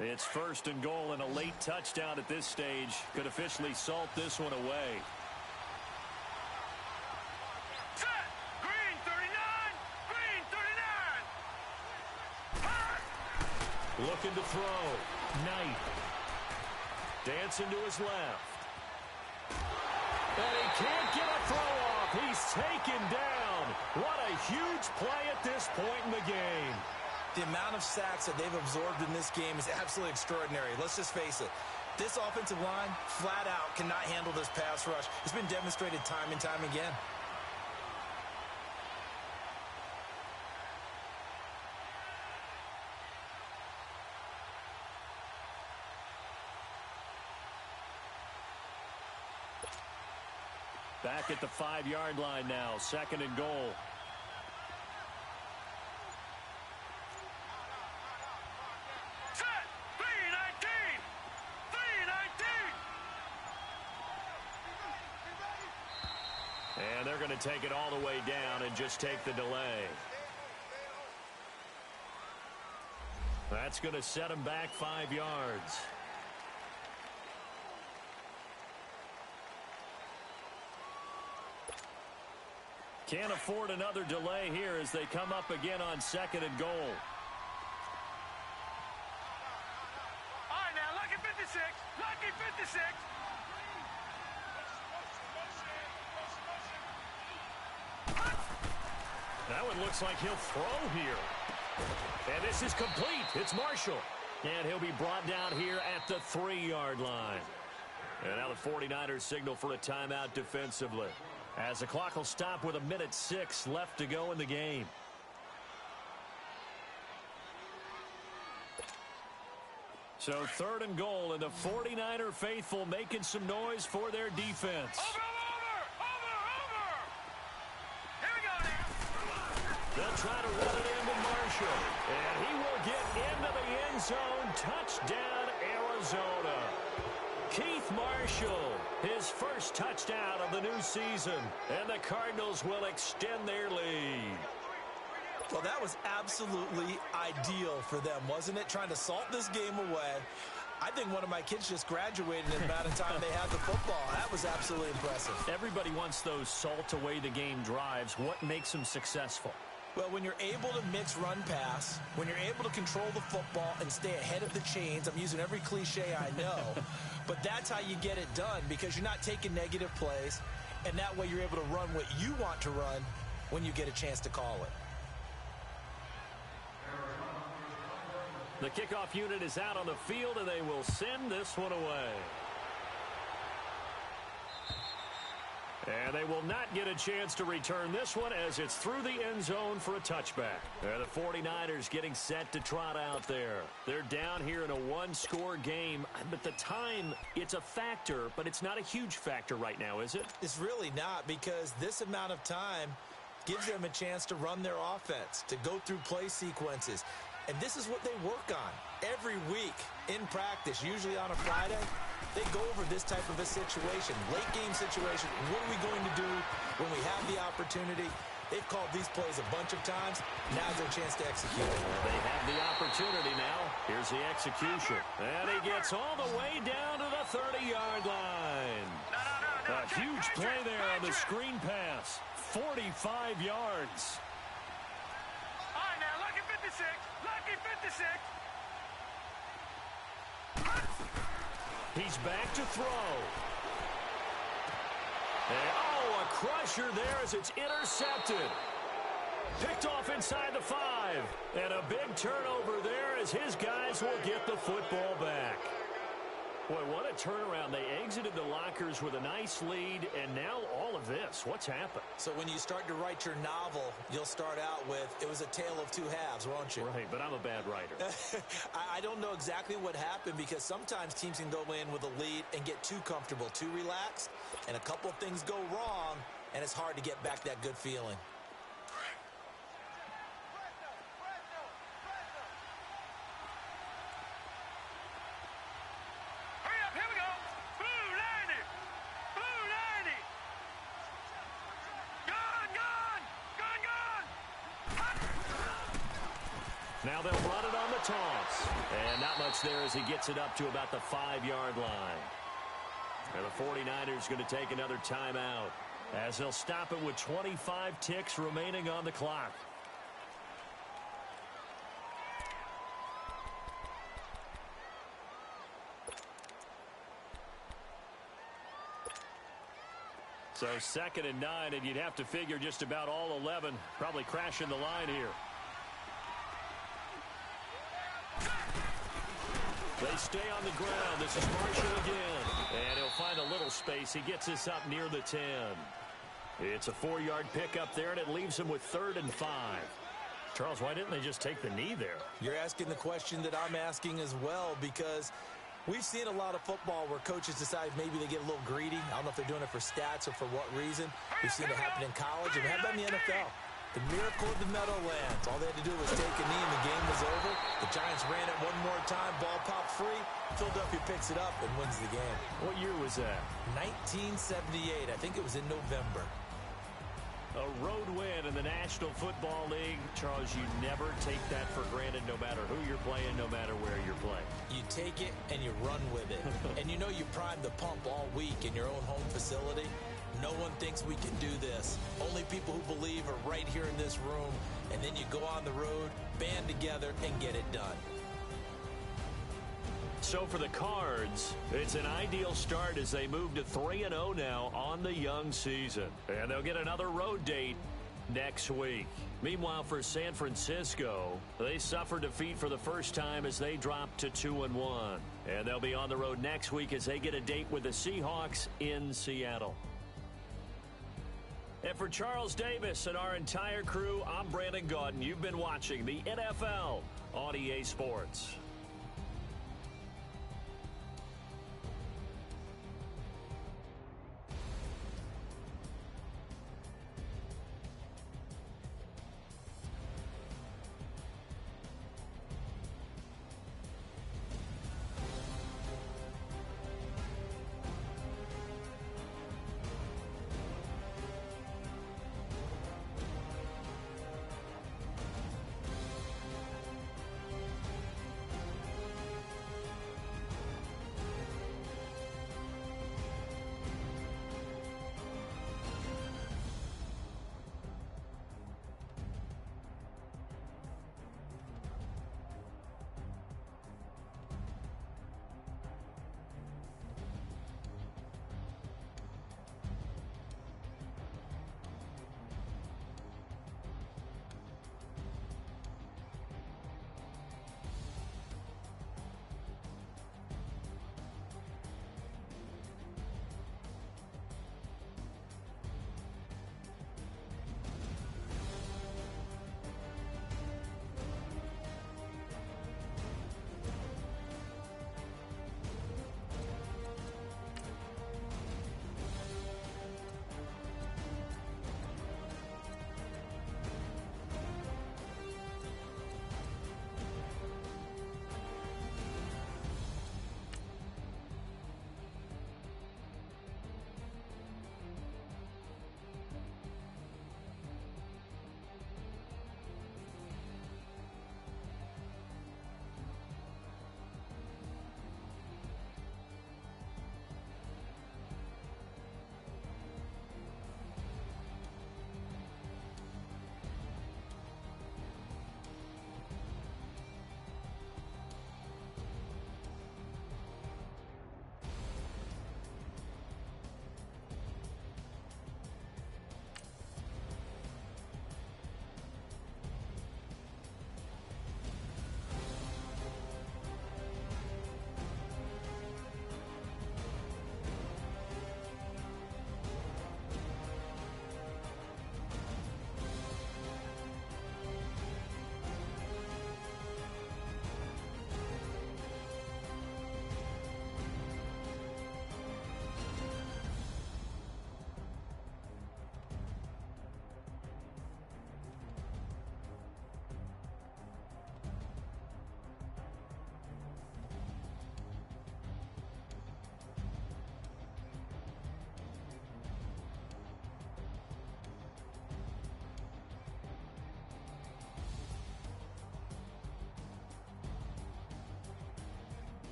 It's first and goal, and a late touchdown at this stage could officially salt this one away. Set. Green 39. Green 39. Looking to throw. Knight. Dancing to his left. And he can't get a throw off. He's taken down. What a huge play at this point in the game. The amount of sacks that they've absorbed in this game is absolutely extraordinary. Let's just face it. This offensive line, flat out, cannot handle this pass rush. It's been demonstrated time and time again. Back at the 5-yard line now, second and goal. Set. 319. 319. And they're going to take it all the way down and just take the delay. That's going to set them back 5 yards. Can't afford another delay here as they come up again on second and goal. All right, now, lucky 56. Lucky 56. That one looks like he'll throw here. And this is complete. It's Marshall. And he'll be brought down here at the 3-yard line. And now the 49ers signal for a timeout defensively, as the clock will stop with 1:06 left to go in the game. So third and goal, and the 49er faithful making some noise for their defense. Over. Here we go now. They'll try to run it into Marshall. And he will get into the end zone. Touchdown, Arizona. Keith Marshall, his first touchdown of the new season. And the Cardinals will extend their lead. Well, that was absolutely ideal for them, wasn't it? Trying to salt this game away. I think one of my kids just graduated in the amount of time they had the football. That was absolutely impressive. Everybody wants those salt away the game drives. What makes them successful? Well, when you're able to mix run-pass, when you're able to control the football and stay ahead of the chains, I'm using every cliche I know, but that's how you get it done because you're not taking negative plays, and that way you're able to run what you want to run when you get a chance to call it. The kickoff unit is out on the field, and they will send this one away. And they will not get a chance to return this one as it's through the end zone for a touchback. The 49ers getting set to trot out there. They're down here in a one-score game, but the time, it's a factor, but it's not a huge factor right now, is it? It's really not because this amount of time gives them a chance to run their offense, to go through play sequences. And this is what they work on every week in practice, usually on a Friday. They go over this type of a situation, late game situation. What are we going to do when we have the opportunity? They've called these plays a bunch of times. Now's their chance to execute it. They have the opportunity now. Here's the execution. And he gets all the way down to the 30-yard line. A huge play there on the screen pass. 45 yards. All right, now, lucky 56. Lucky 56. He's back to throw. And, a crusher there as it's intercepted. Picked off inside the 5. And a big turnover there as his guys will get the football back. Boy, what a turnaround. They exited the lockers with a nice lead, and now all of this. What's happened? So when you start to write your novel, you'll start out with, it was a tale of two halves, won't you? Right, but I'm a bad writer. I don't know exactly what happened because sometimes teams can go in with a lead and get too comfortable, too relaxed, and a couple of things go wrong, and it's hard to get back that good feeling. Now they'll run it on the toss. And not much there as he gets it up to about the 5-yard line. And the 49ers going to take another timeout as they'll stop it with 25 ticks remaining on the clock. So 2nd and 9, and you'd have to figure just about all 11 probably crashing the line here. They stay on the ground. This is Marshall again. And he'll find a little space. He gets this up near the 10. It's a 4-yard pickup there, and it leaves him with 3rd and 5. Charles, why didn't they just take the knee there? You're asking the question that I'm asking as well because we've seen a lot of football where coaches decide maybe they get a little greedy. I don't know if they're doing it for stats or for what reason. We've seen it happen in college and have done in the NFL. The miracle of the Meadowlands. All they had to do was take a knee and the game was over. The Giants ran it one more time. Ball popped free. Philadelphia picks it up and wins the game. What year was that? 1978. I think it was in November. A road win in the National Football League. Charles, you never take that for granted no matter who you're playing, no matter where you're playing. You take it and you run with it. And you know you primed the pump all week in your own home facility. No one thinks we can do this. Only people who believe are right here in this room. And then you go on the road, band together, and get it done. So for the Cards, it's an ideal start as they move to 3-0 now on the young season. And they'll get another road date next week. Meanwhile, for San Francisco, they suffered defeat for the first time as they dropped to 2-1. And they'll be on the road next week as they get a date with the Seahawks in Seattle. And for Charles Davis and our entire crew, I'm Brandon Gaudin. You've been watching the NFL on EA Sports.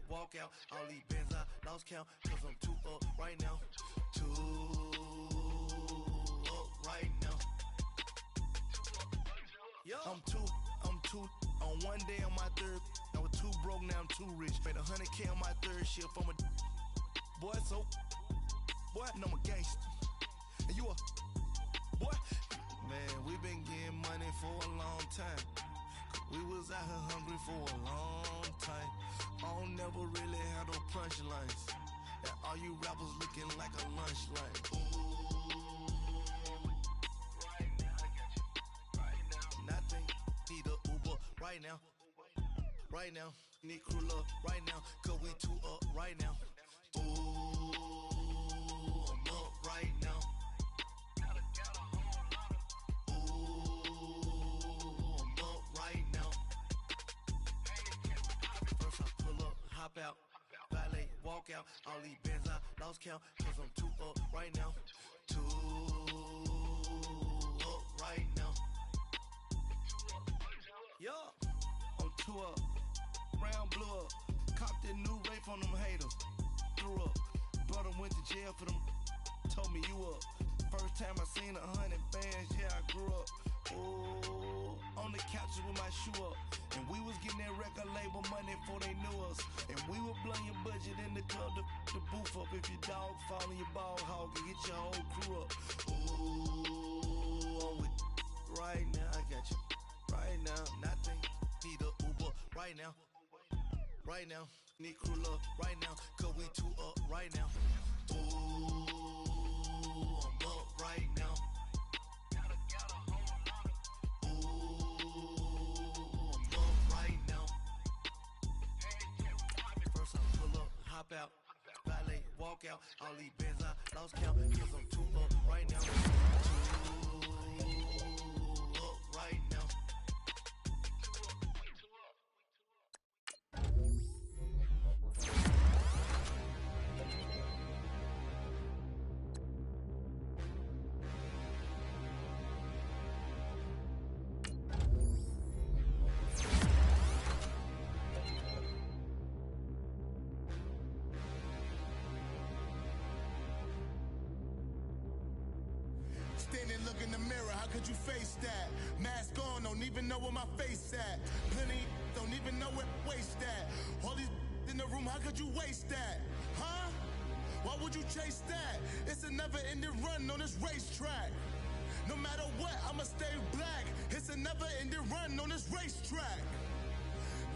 walk out, all these bands I lost count, cause I'm too up right now. Too up right now. I'm too on one day on my third. I was too broke, now I'm too rich. Made 100K on my third shift. I'm a boy, so boy, no, I'm a gangster. And you a boy. Man, we been getting money for a long time. We was out here hungry for a long time. I don't never really have no punchlines. And all you rappers looking like a lunch line. Ooh, right now, I got you. Right now, nothing. Need a Uber right now. Right now, need crew love right now. Cause we too up right now. Ooh, I'm up right now. Hop out, valet, walk out, all these bands I lost count, cause I'm too up right now, too up right now. Yeah, I'm too up, round blew up, copped that new rape on them haters, threw up, brother went to jail for them, told me you up, first time I seen 100 bands, yeah I grew up, ooh, on the couches with my shoe up. And we was getting that record label money before they knew us. And we were blowing your budget in the club to boof up. If your dog fall in your ball hog and get your whole crew up. Ooh, I'm with right now, I got you. Right now, nothing. Need a Uber right now. Right now, need crew love right now. Cause we too up right now. Ooh, I'm up right now. Hop out, valet, walk out, all these bands I lost count, cause I'm too up right now. Too up right now. Standing, look in the mirror, how could you face that? Mask on, don't even know where my face at. Plenty, don't even know where waist at. All these in the room, how could you waste that? Huh? Why would you chase that? It's a never-ending run on this racetrack. No matter what, I'ma stay black. It's a never-ending run on this racetrack.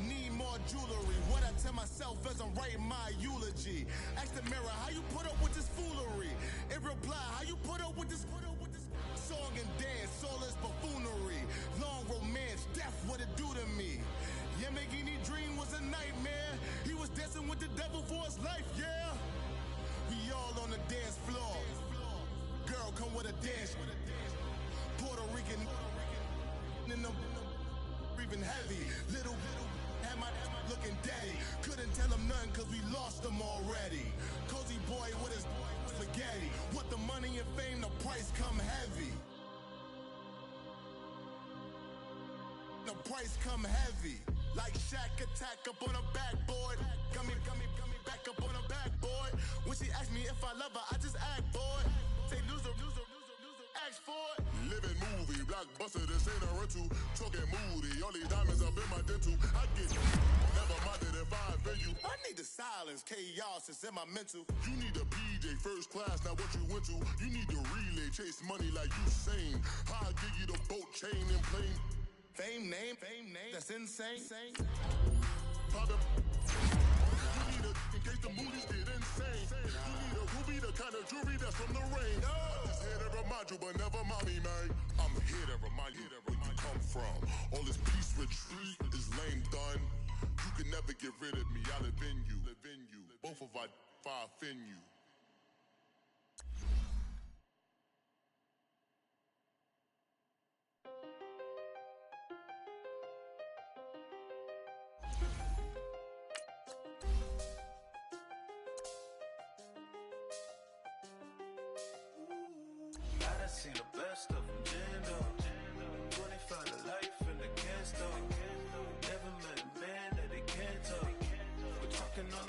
Need more jewelry. What I tell myself as I'm writing my eulogy. Ask the mirror, how you put up with this foolery? It reply, how you put up with this song and dance, all this buffoonery. Long romance, death, what it do to me? Yamagini dream was a nightmare. He was dancing with the devil for his life, yeah. We all on the dance floor. Girl, come with a dance. Puerto Rican in the breathing heavy. Little had my looking daddy. Couldn't tell him nothing cause we lost him already. Cozy boy with his spaghetti. What the money and fame, the price come heavy. The price come heavy. Like Shaq attack up on a backboard. Got me back up on a backboard. When she asked me if I love her, I just act bored. Say loser, ask for it. Living movie, blockbuster, this ain't a rental. Talking moody, all these diamonds up in my dental. I get never minded if I offend you. I need the silence, chaos is in my mental. You need a PJ, first class, not what you went to. You need the relay, chase money like you sane. I'll give you the boat, chain, and plane. Fame name, that's insane. Father, you need a, in case the movies get insane. You need a ruby, the kind of jewelry that's from the rain. I'm just here to remind you, but never mommy, man. I'm here to remind you where you come from. All this peace retreat is lame done. You can never get rid of me, I live in you. Both of our fire offend you. Seen the best of them, Jando. 25 to life in the can't stop. Never met a man that they can't talk. We're talking on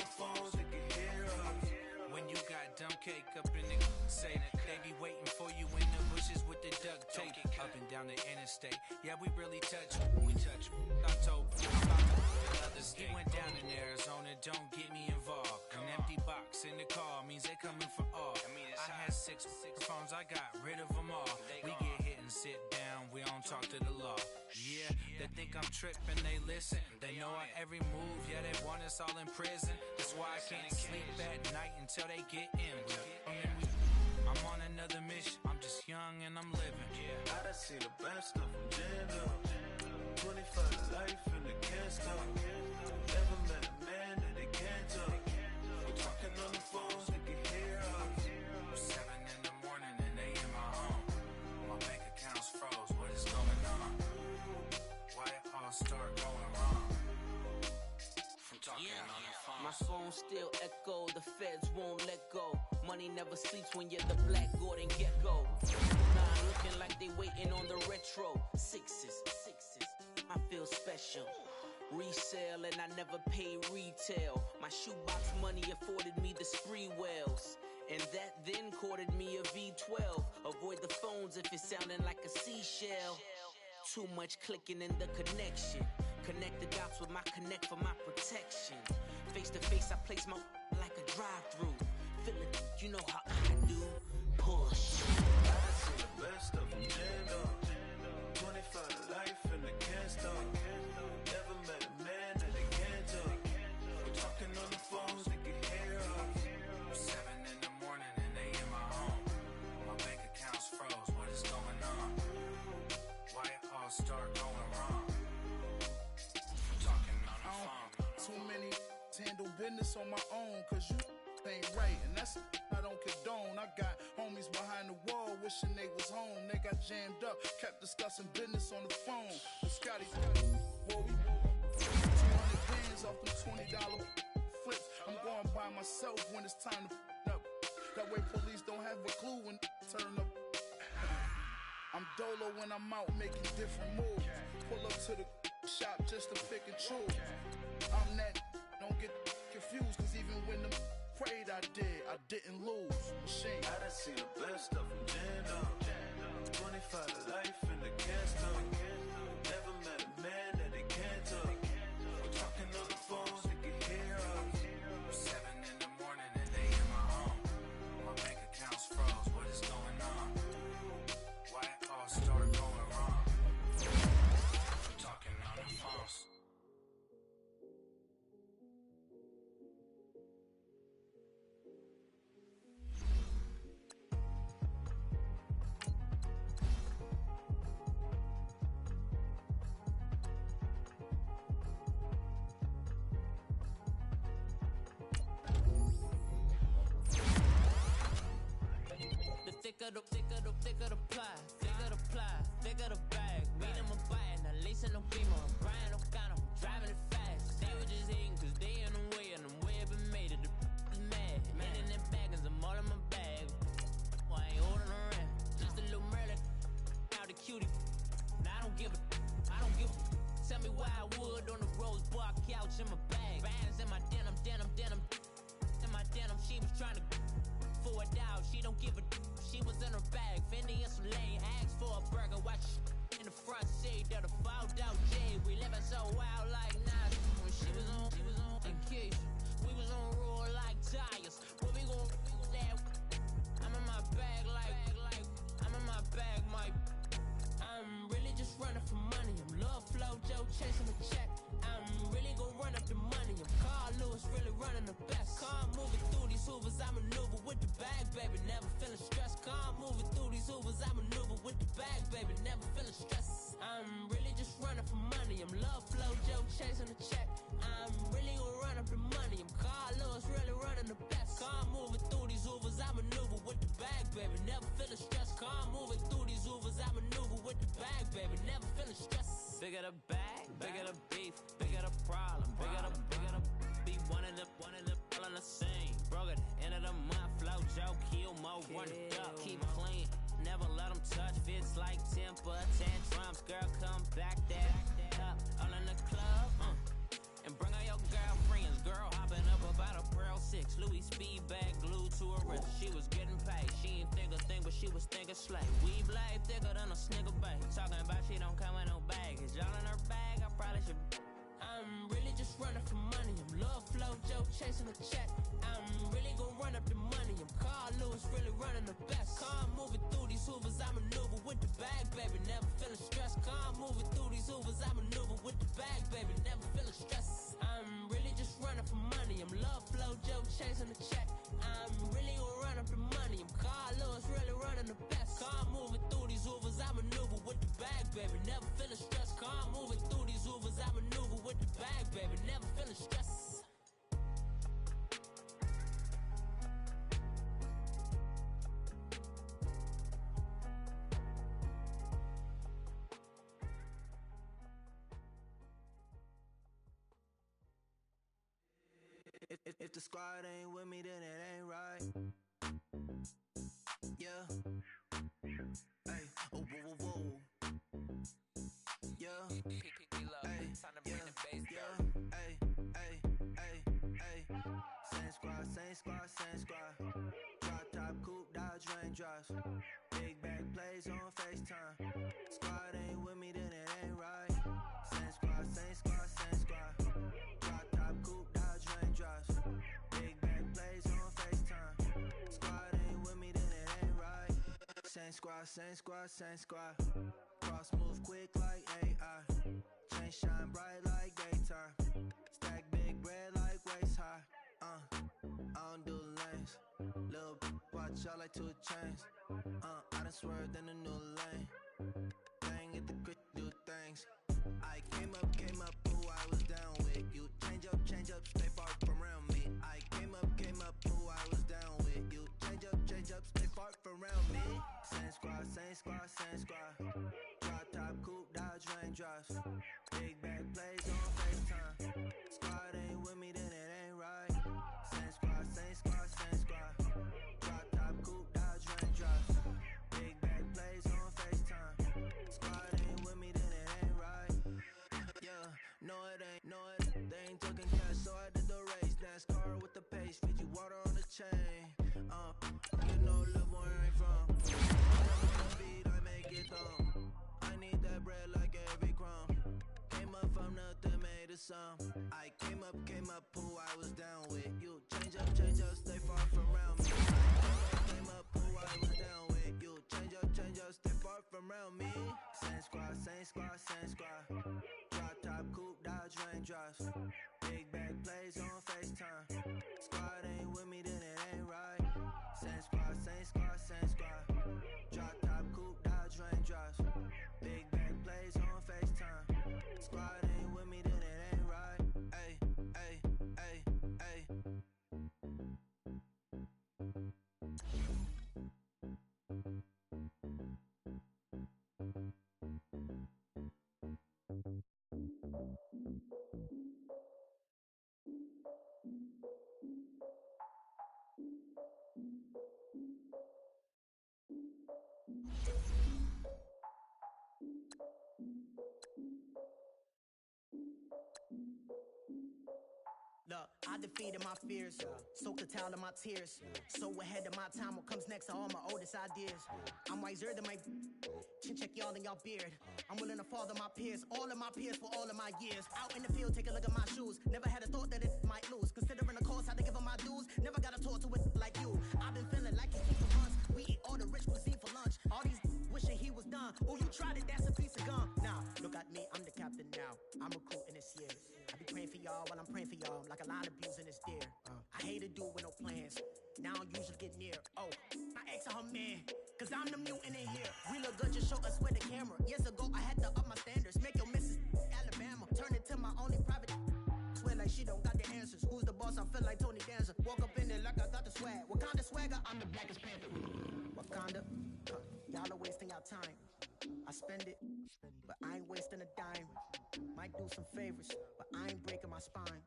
cake up in the say they be waiting for you in the bushes with the duct tape up and down the interstate. Yeah, we really touch. I told about the other state. He went down in Arizona, don't get me involved. An empty box in the car means they coming for all. I had six phones, I got rid of them all. We get hit and sit down, we don't talk to the law. Yeah, they think I'm tripping, they listen. They know our every move, yeah, they want us all in prison. That's why I can't sleep at night until they get in. I'm on another mission, I'm just young and I'm living. I done seen the best of them jammed up. 25 to life and they can't stop. Never met a man that they can't talk. We're talking on the phones, they can hear us. 7 in the morning and they in my home. My bank account's froze, what is going on? Why it all start going wrong? From talking on the phone. My phone still echo, the feds won't let go. Money never sleeps when you're the Black Gordon Gecko. Nah, looking like they waiting on the retro. Sixes, I feel special. Resale and I never pay retail. My shoebox money afforded me the spree wells. And that then courted me a V12. Avoid the phones if it's sounding like a seashell. Too much clicking in the connection. Connect the dots with my connect for my protection. Face to face, I place my like a drive-through. Feel it, you know how I do. Push. I done seen the best of them jammed up. 25 to life and they can't stop. Never met a man that they can't talk. We're talking on the phones, they can hear us. 7 in the morning and they in my home. My bank account's froze, what is going on? Why it all start going wrong? I'm talking on the phone. Too many handle business on my own, cause you ain't right, and that's I don't condone. I got homies behind the wall wishing they was home. They got jammed up, kept discussing business on the phone. With Scotty, boy, we 200 bands off them $20 flips. I'm going by myself when it's time to up. That way police don't have a clue when turn up. I'm dolo when I'm out making different moves. Pull up to the shop just to pick and choose. I'm that, don't get confused, cause even when the prayed I didn't lose. Machine. I done seen the best of them jammed up. 25 to life and they can't stop. Never met a man that they can't talk. We're talking on the phones, they can hear us. 7 in the morning and they in my home. My bank account's froze, what is going on? Why it all start going wrong? I'm talking on the phones. Thicker the pie, thicker the bag. Meet them a buying, a lace and no beamer. I'm Brian O'Connor, driving it fast. They were just hating cause they in the way, and the way I've been made it. The is mad. Man in that bag, cause I'm all in my bag. Well, I ain't holding around. Just a little Merlin, out the cutie. Now I don't give a. Tell me why I would on the rose bar couch in my bag. Bands in my denim. In my denim, she was trying to for a doubt. She don't give a. She was in her bag, Fendi and some lane. Asked for a burger, watch in the front seat of the fouled out J. We living so wild like Nas. When she was on vacation, we was on roll like tires. Where we gon' that? I'm in my bag like I'm in my bag, Mike. I'm really just running for money. I'm Love Flow Joe chasing the check. I'm really gon' run up the money. I'm Carl Lewis, really running the best. Car moving through these hoovers, I maneuver with the bag, baby. Never feeling stressed. Car moving through these hoovers, I maneuver with the bag, baby. Never feeling stressed. I'm really just running for money. I'm Love Flow Joe chasing the check. I'm really gon' run up the money. I'm Carl Lewis, really running the best. Car moving through these hoovers, I maneuver with the bag, baby. Never feeling stressed. Car moving through these hoovers, I maneuver with the bag, baby. Never feeling stressed. Bigger the bag, bigger the beef, bigger the problem, bigger the be one in the all in the same. Broke at the end of the month, Flow Joe, kill mo, run it up, keep clean. Never let them touch, fits like temper tantrums. Girl, come back that up, all in the club, and bring all your girlfriends. Girl hopping up about a Pearl 6, Louis speed bag glued to her wrist. She was chasing a check. I'm really gonna run up the money. I'm Carlos, really running the best. Car moving through these hoovers, I maneuver with the bag, baby. Never feeling stressed. Car moving through these hoovers, I maneuver with the bag, baby. Never feeling stressed. I'm really just running for money. I'm love flow, Joe chasing the check. I'm really gonna run up the money. I'm Carlos, really running the best. Car moving through these hoovers, I maneuver with the bag, baby. Never feeling stressed. Car moving through these hoovers, I maneuver with the bag, baby. Never feeling stressed. If the squad ain't with me, then it ain't right. Yeah. Hey, oh, whoa, whoa, whoa. Yeah. Hey, yeah. Hey, hey, hey, hey. Same squad, same squad, same squad. Drop top, coupe, Dodge raindrops. Big bag plays on FaceTime. Squad ain't with me, then it ain't right. Same squad, same squad, same squad. Drop top, coupe, Dodge raindrops. Big bag plays on FaceTime. Squad ain't with me, then it ain't right. Same squad, same squad, same squad. Cross move quick like AI. Chain shine bright like daytime. Stack big bread like waist high. I don't do lanes. Lil' watch y'all like 2 chains. I done swerved in a new lane. Bang at the grit, do things. I came up, who I was down with. You change up, stay far from around me. I came up, who I was down with. You change up, stay far from around me. Same squad, same squad, same squad. Drop top, coupe, Dodge raindrops. Big bag plays on FaceTime. Squad ain't with me, then it ain't right. Same squad, same squad, same squad. Drop top, coupe, Dodge raindrops. Big bag plays on FaceTime. Squad ain't with me, then it ain't right. Yeah, no it ain't, they ain't talking cash, so I did the race. NASCAR with the pace, feed you water on the chain. You know, live where I ain't from. Beat, I make it home. I need that bread like every crumb. Came up from nothing, made a sum. I came up, who I was down with. You change up, stay far from around me. Came up, who I was down with. You change up, stay far from around me. Same squad, same squad, same squad. Drop top, coupe, Dodge raindrops. Big bag plays on FaceTime. Squad ain't with me, then it ain't right. Same squad, same squad, same squad. Drop top, coupe, Dodge raindrops. Big bag plays on FaceTime. Squad ain't with me, then it ain't right. Ay, ay, ay, ay. Look, I defeated my fears, soaked the towel of my tears. So ahead of my time, what comes next are all my oldest ideas. I'm wiser than my chin check y'all in y'all beard. I'm willing to father my peers, all of my peers for all of my years. Out in the field, take a look at my shoes. Never had a thought that it might lose. Considering the cost, I had to give them my dues. Never got a talk to it like you. I've been feeling like you for months. We eat all the rich cuisine for lunch. All these wishing he was done. Oh, you tried it, that's a piece of gum. Now, look at me, I'm the captain now. I'm recruiting this year. I be praying for y'all while I'm praying for y'all. Like a line of abusing this deer. I hate to do with no plans. Now I usually get near. Oh, my ex and her man. Cause I'm the mutant in here. We look good, just show us where the camera. Years ago, I had to up my standards. Make your missus Alabama. Turn it to my only private. Swear like she don't got the answers. Who's the boss? I feel like Tony Danza. Walk up in there like I got the swag. Wakanda swagger, I'm the blackest panther. Wakanda, y'all are wasting our time. I spend it, but I ain't wasting a dime. Might do some favors, but I ain't breaking my spine.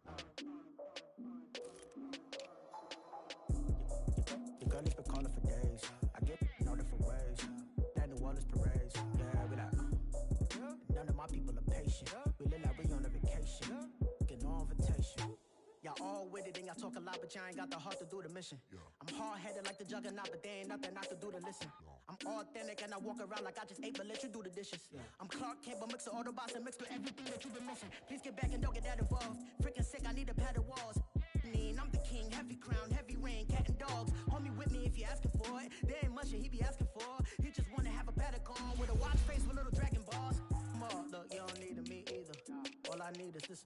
Your girl has been calling for days. I get in all different ways. That New Orleans parades. Yeah, we like, none of my people are patient. We live like we on a vacation. Get no invitation. Y'all all with it and y'all talk a lot, but y'all ain't got the heart to do the mission. I'm hard-headed like the juggernaut, but there ain't nothing I can do to listen. I'm authentic and I walk around like I just ate, but let you do the dishes. I'm Clark Kent, but mix the Autobots and mix with everything that you've been missing. Please get back and don't get that involved. Freaking sick, I need to pad the walls. happening. I'm the king, heavy crown, heavy rain, cat and dogs. Homie with me if you asking for it. There ain't much that he be asking for. He just wanna have a paddock on with a watch face with little dragon balls. Look, you don't need me either. All I need is this.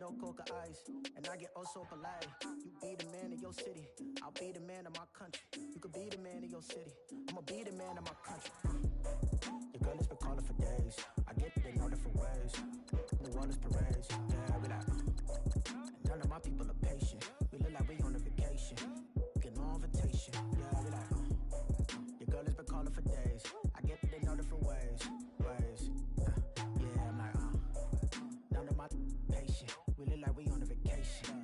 No coca ice, and I get oh so polite. You be the man of your city, I'll be the man of my country. You could be the man of your city, I'ma be the man of my country. Your girl has been calling for days. I get it in all different ways. New Orleans parades, yeah, we like. And none of my people are patient. We look like we on a vacation, getting no invitation. Yeah, we like. Your girl has been calling for days. I get it in all different ways. Yeah, I'm like, none of my patient. We look like we on a vacation.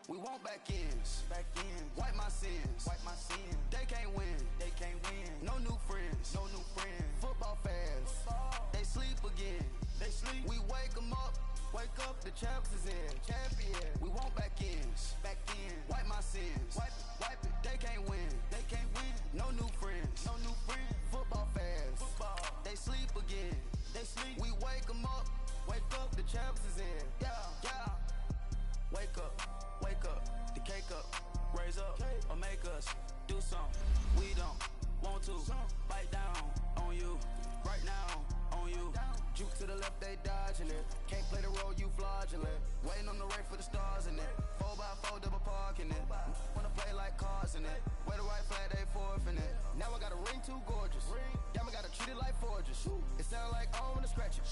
We want back ends, wipe my sins, They can't win, No new friends, Football fans, they sleep again, We wake up, the champs is in, champion. We want back ends, wipe my sins, wipe it. They can't win, No new friends, Football fans, they sleep again, We wake up, the champs is in, yeah. Wake up, the cake up, raise up, or make us do something. We don't want to bite down on you, right now, on you. Juke to the left, they dodging it. Can't play the role, you fraudulent. Waiting on the race for the stars in it. 4x4 double parking it. Wanna play like cars in it. Where the right flag, they forfeiting it. Now I got a ring too gorgeous. Damn, I gotta treat it like forges. It sound like I don't wanna scratch it.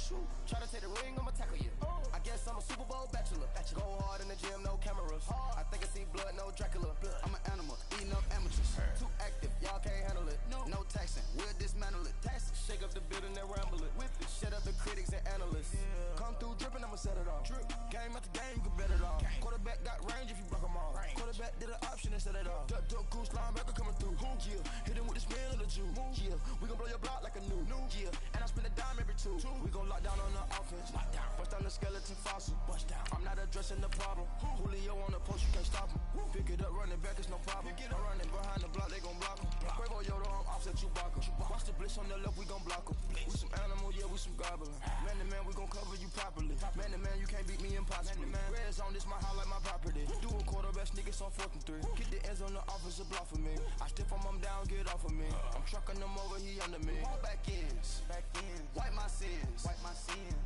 Try to take the ring, I'ma tackle you. I guess I'm a Super Bowl bachelor. Go hard in the gym, no cameras. I think I see blood, no Dracula. I'm an animal, eating up amateurs. Too active, y'all can't handle it. No taxing, we'll dismantle it. Shake up the building and ramble it. Whip it, shut up the critics and analysts. Come through dripping, I'ma set it off. Game after game, you can bet it off. Quarterback got range if you block them off. Quarterback did an option and set it off. Duck goose linebacker coming through. Yeah, hit him with the spin of the Jew. Yeah, we gon' blow your block like a new. Yeah, and I spend a dime every two. We gon' lock down on the offense. Bust down the skeleton fossil. I'm not addressing the problem. Julio on the post, you can't stop him. Pick it up, running back, it's no problem. I'm running behind the block, they gon' block him. Quavo Yoda, I'm offset Chewbacca. Watch the blitz on the left, we gon' block him. We some animal, yeah, we some gobbler. Man to man, we gon' cover you properly. Man to man, you can't beat me impossibly. Red zone, this my highlight, my property. Do a quarterback sneakers on 4th and 3. Get the ends on the offensive block for me. I stiff him, I'm down, get off of me. I'm trucking them over, he under me. Back ends, wipe my sins,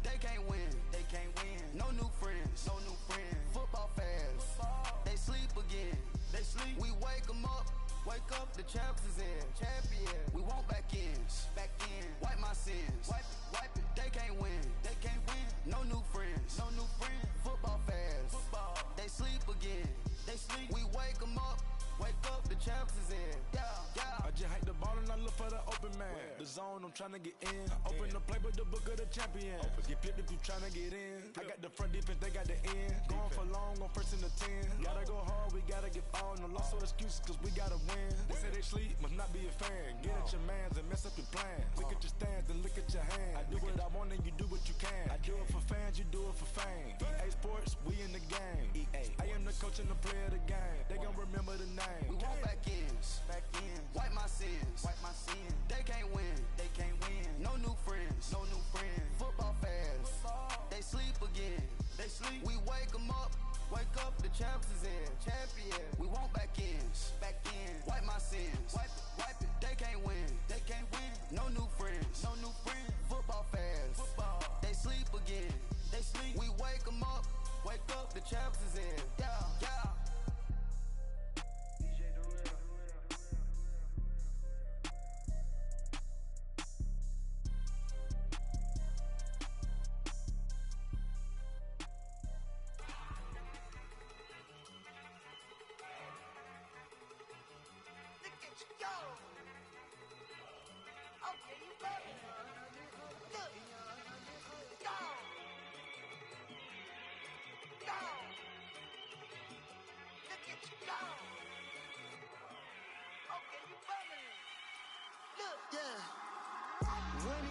They can't win, No new friends, Football fans, they sleep again, We wake up, the champs is in, champion. We want back ends, wipe my sins, wipe it. They can't win, No new friends, Football fans, they sleep again, We wake up, the champs is in, yeah. I just hike the ball and I look for the open man. The zone, I'm tryna get in. Open the playbook, the book of the champion. Get flipped if you tryna get in. I got the front defense, they got the end. Going for long, on 1st and the 10. Gotta go hard, we gotta get all. No loss or excuses, cause we gotta win. They say they sleep, must not be a fan. Get at your mans and mess up your plans. Look at your stands and look at your hands. I do what I want and you do what you can. I do it for fans, you do it for fame. EA Sports, we in the game. I am the coach and the player of the game. They gon' remember the name. We want back ends, wipe my sins, They can't win, No new friends, Football fans, they sleep again, We wake up, the champs is in, champion. We want back ends, wipe my sins, wipe it. They can't win, No new friends, Football fans, they sleep again, We wake up, the champs is in, yeah.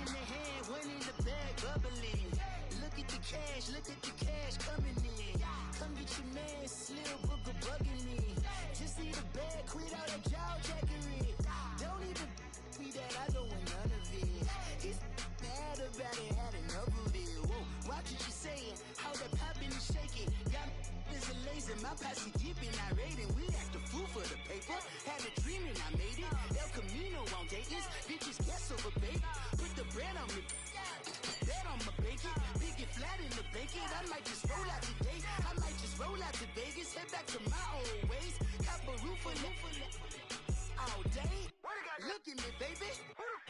in the hand, one in the bag, bubbling. Look at the cash coming in. Come get your man, Slim Booker bugging me. Just see the bag, quit all that jaw jackery. Don't even me that I don't want none of it. He's mad about it, had enough of it. Whoa, watch what you saying, how that poppin' and shaking. Got is a laser, my posse deep and irate, and we act a fool for the paper. Had a dream and I made it. El Camino on Dayton's, bitches guess over bait. Put the bread on me, bet on my bacon. Big it flat in the bacon. I might just roll out today. I might just roll out to Vegas, head back to my old ways. Cop a roof all day. Look at me, baby.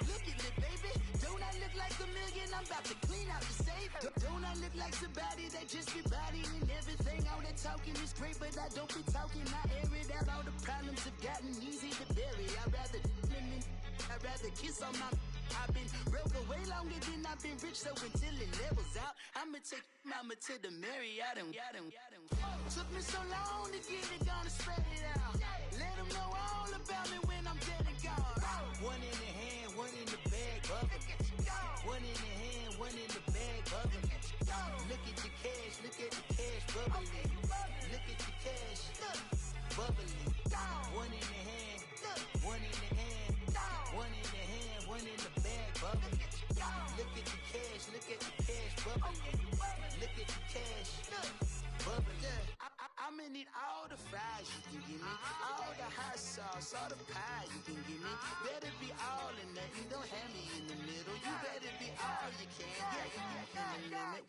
Look at me, baby. Don't I look like $1 million? I'm about to clean out the safe. Don't I look like somebody that just be bodying everything? All that talking is great, but I don't be talking. I air it out. All the problems have gotten easy to bury. I'd rather kiss on my. I've been broke way longer than I've been rich, so until it levels out, I'ma take mama to the Marriott and took me so long to get it, gonna spread it out. Let them know all about me when I'm dead and gone. One in the hand, one in the bag, bubbling. One in the hand, one in the bag, bubbling. Look at the cash, bubbling. Look at the cash, bubbling. One in the hand, one in the hand, one in the hand, one in the bag, bubbling. Look at the cash, bubbling. Look at the cash, bubbling. I'ma need all the fries you can give me, all the hot sauce, all the pie you can give me. Better be all or nothing, don't have me in the middle. You better be all you can, in the limit.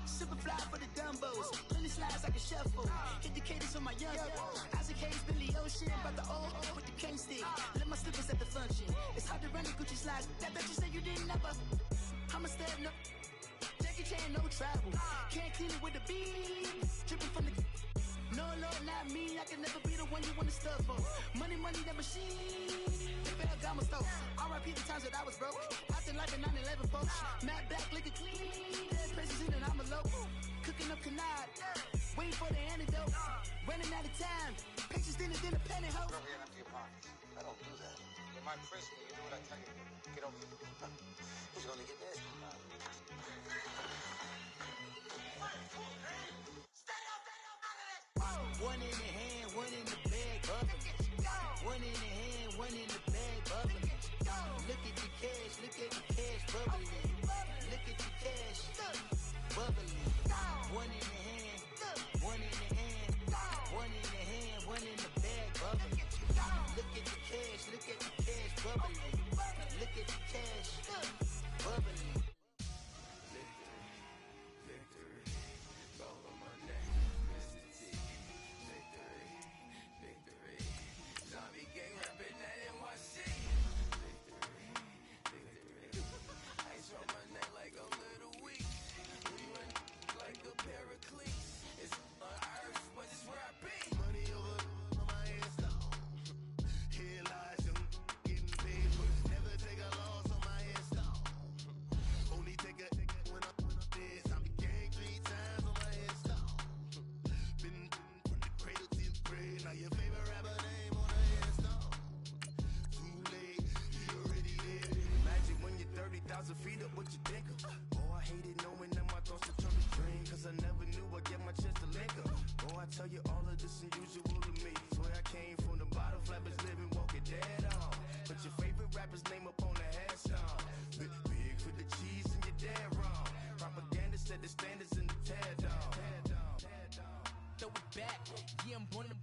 Super fly for the dumbos, plenty slides like a shuffle. Hit the cadence for my young Isaac Hayes, Billy Ocean, about the old with the cane stick. Let my slippers at the function. It's hard to run the Gucci slides. That bet you say you didn't never. I'ma step no. Jackie Chan, no travel. Can't clean it with the beat. Dripping from the. No, Lord, not me. I can never be the one you want to stuff for. Money, that machine. The Ferragamo stove. R.I.P. the times that I was broke. Acting like a 9/11 folks. Matt back, looking clean. There's places in and I'm a local. Cooking up canard. Waiting for the antidote. Running out of time. Pictures dinner, pantyhose. Don't get empty your pockets. I don't do that. In my prison, you do what I tell you. Get over here. Who's gonna get this? One in the hand, one in the bag, bubbling. One in the hand, one in the bag, bubbling. Look at the cash, bubbling. Look at the cash, bubbling. One in the hand, one in the hand, one in the hand, one in the bag, bubbling. Look at the cash, bubbling. Look at the cash, bubbling. Feet up, what you think of? Oh, I hated knowing that my thoughts would turn to dream, cause I never knew I'd get my chance to link up. Oh, I tell you all of this unusual to me. Swear I came from the bottom, flappers living, walking dead on. Put your favorite rapper's name up on the headstone. Big for the cheese and you're dead wrong. Propaganda set the standards in the tear down. Throw it back, yeah, I'm born to.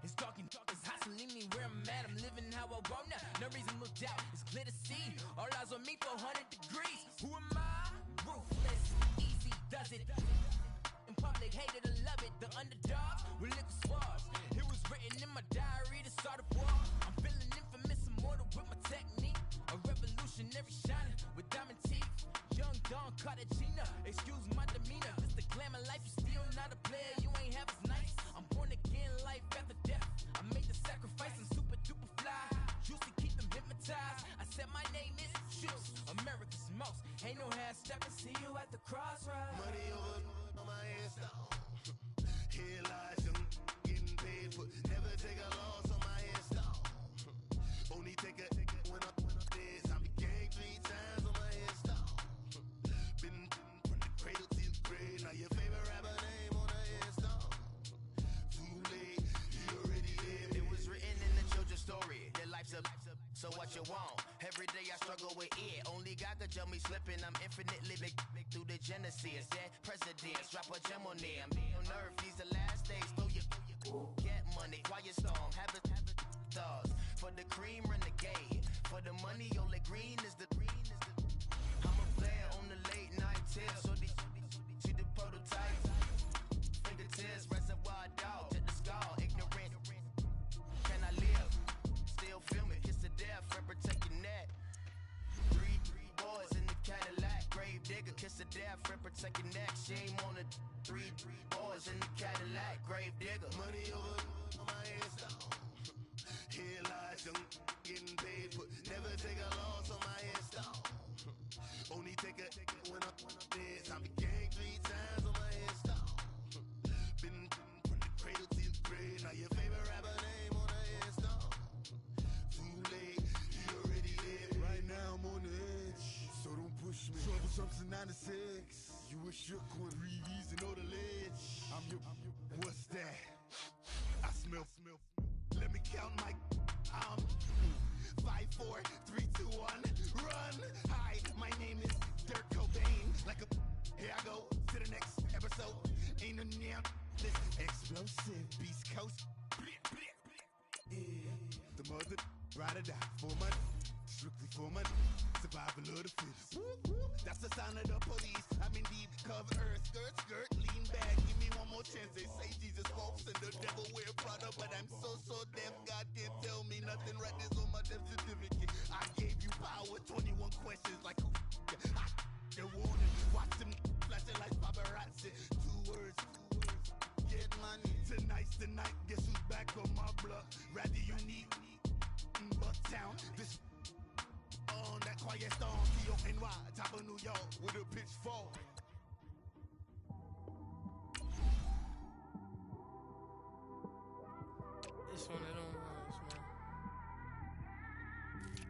It's talking, it's hustling me where I'm at. I'm living how I want now. No reason to doubt, it's clear to see. All eyes on me, 400 degrees. Who am I? Ruthless, easy does it. In public, hated or love it. The underdogs with liquor swabs. It was written in my diary to start a war. I'm feeling infamous, immortal with my technique. A revolutionary shining with diamond teeth. Young Don Cartagena, excuse my demeanor. This the glamour life, you still not a player. You ain't half as nice. I'm born again, life after death. I made the sacrifice and super duper fly. Used to keep them hypnotized. I said my name is Juice, America's most. Ain't no half stepping, see you at the crossroads. Money over on my headstone. Here lies young, getting paid for. Never take a loss on my headstone. Only take a when I'm dead. I be gang 3 times on my headstone. judge me slipping. I'm infinitely big through the Genesis. Dead presidents, drop a gem on there. I'm on earth, these the last days. Throw your get money, quiet storm, have it stars. For the cream, renegade. For the money, Ole Green is the I'm a player on the late night tips. So these see the prototype. Fingertips, reservoir dog, to the skull, ignorant. Can I live? Still feel me, kiss the death, friend, protect your neck. Three boys in the Cadillac, grave digger, kiss the death, friend, protect your neck. Shame on the three boys in the Cadillac, grave digger. Money over on my headstone. Here lies young, getting paid for. Never take a loss on my headstone. Only take a when I'm dead. I be gang 3 times on my headstone. Been from the cradle to the grave. Now your favorite rapper name on a headstone. Too late, he already dead. Right now I'm on the edge, so don't push me. Trouble something 96. You a shook one, Reeves and know the ledge. I'm your, what's that? I smell. Let me count my 5, 4, 3, 2, 1, run. Hi, my name is Dirk Cobain. Like a, here I go to the next episode. Ain't no damn this explosive Beast Coast. Yeah, the mother ride or die for money, strictly for money. Survival of the fittest. That's the sound of the police. I'm indeed cover earth, skirt, lean back. Give me one more chance. They say Jesus walks and the devil wear Prada, but I'm so deaf. God can't tell me nothing. Write this on my death certificate. I gave you power. 21 questions like who? The warning. Watch them flashing like paparazzi. 2 words. Get money. Tonight's the night. Guess who's back on my block? Rather unique. Bucktown. This. On that quiet storm, T-O-N-Y, top of New York, with a pitchfork. It's one of them ones, man.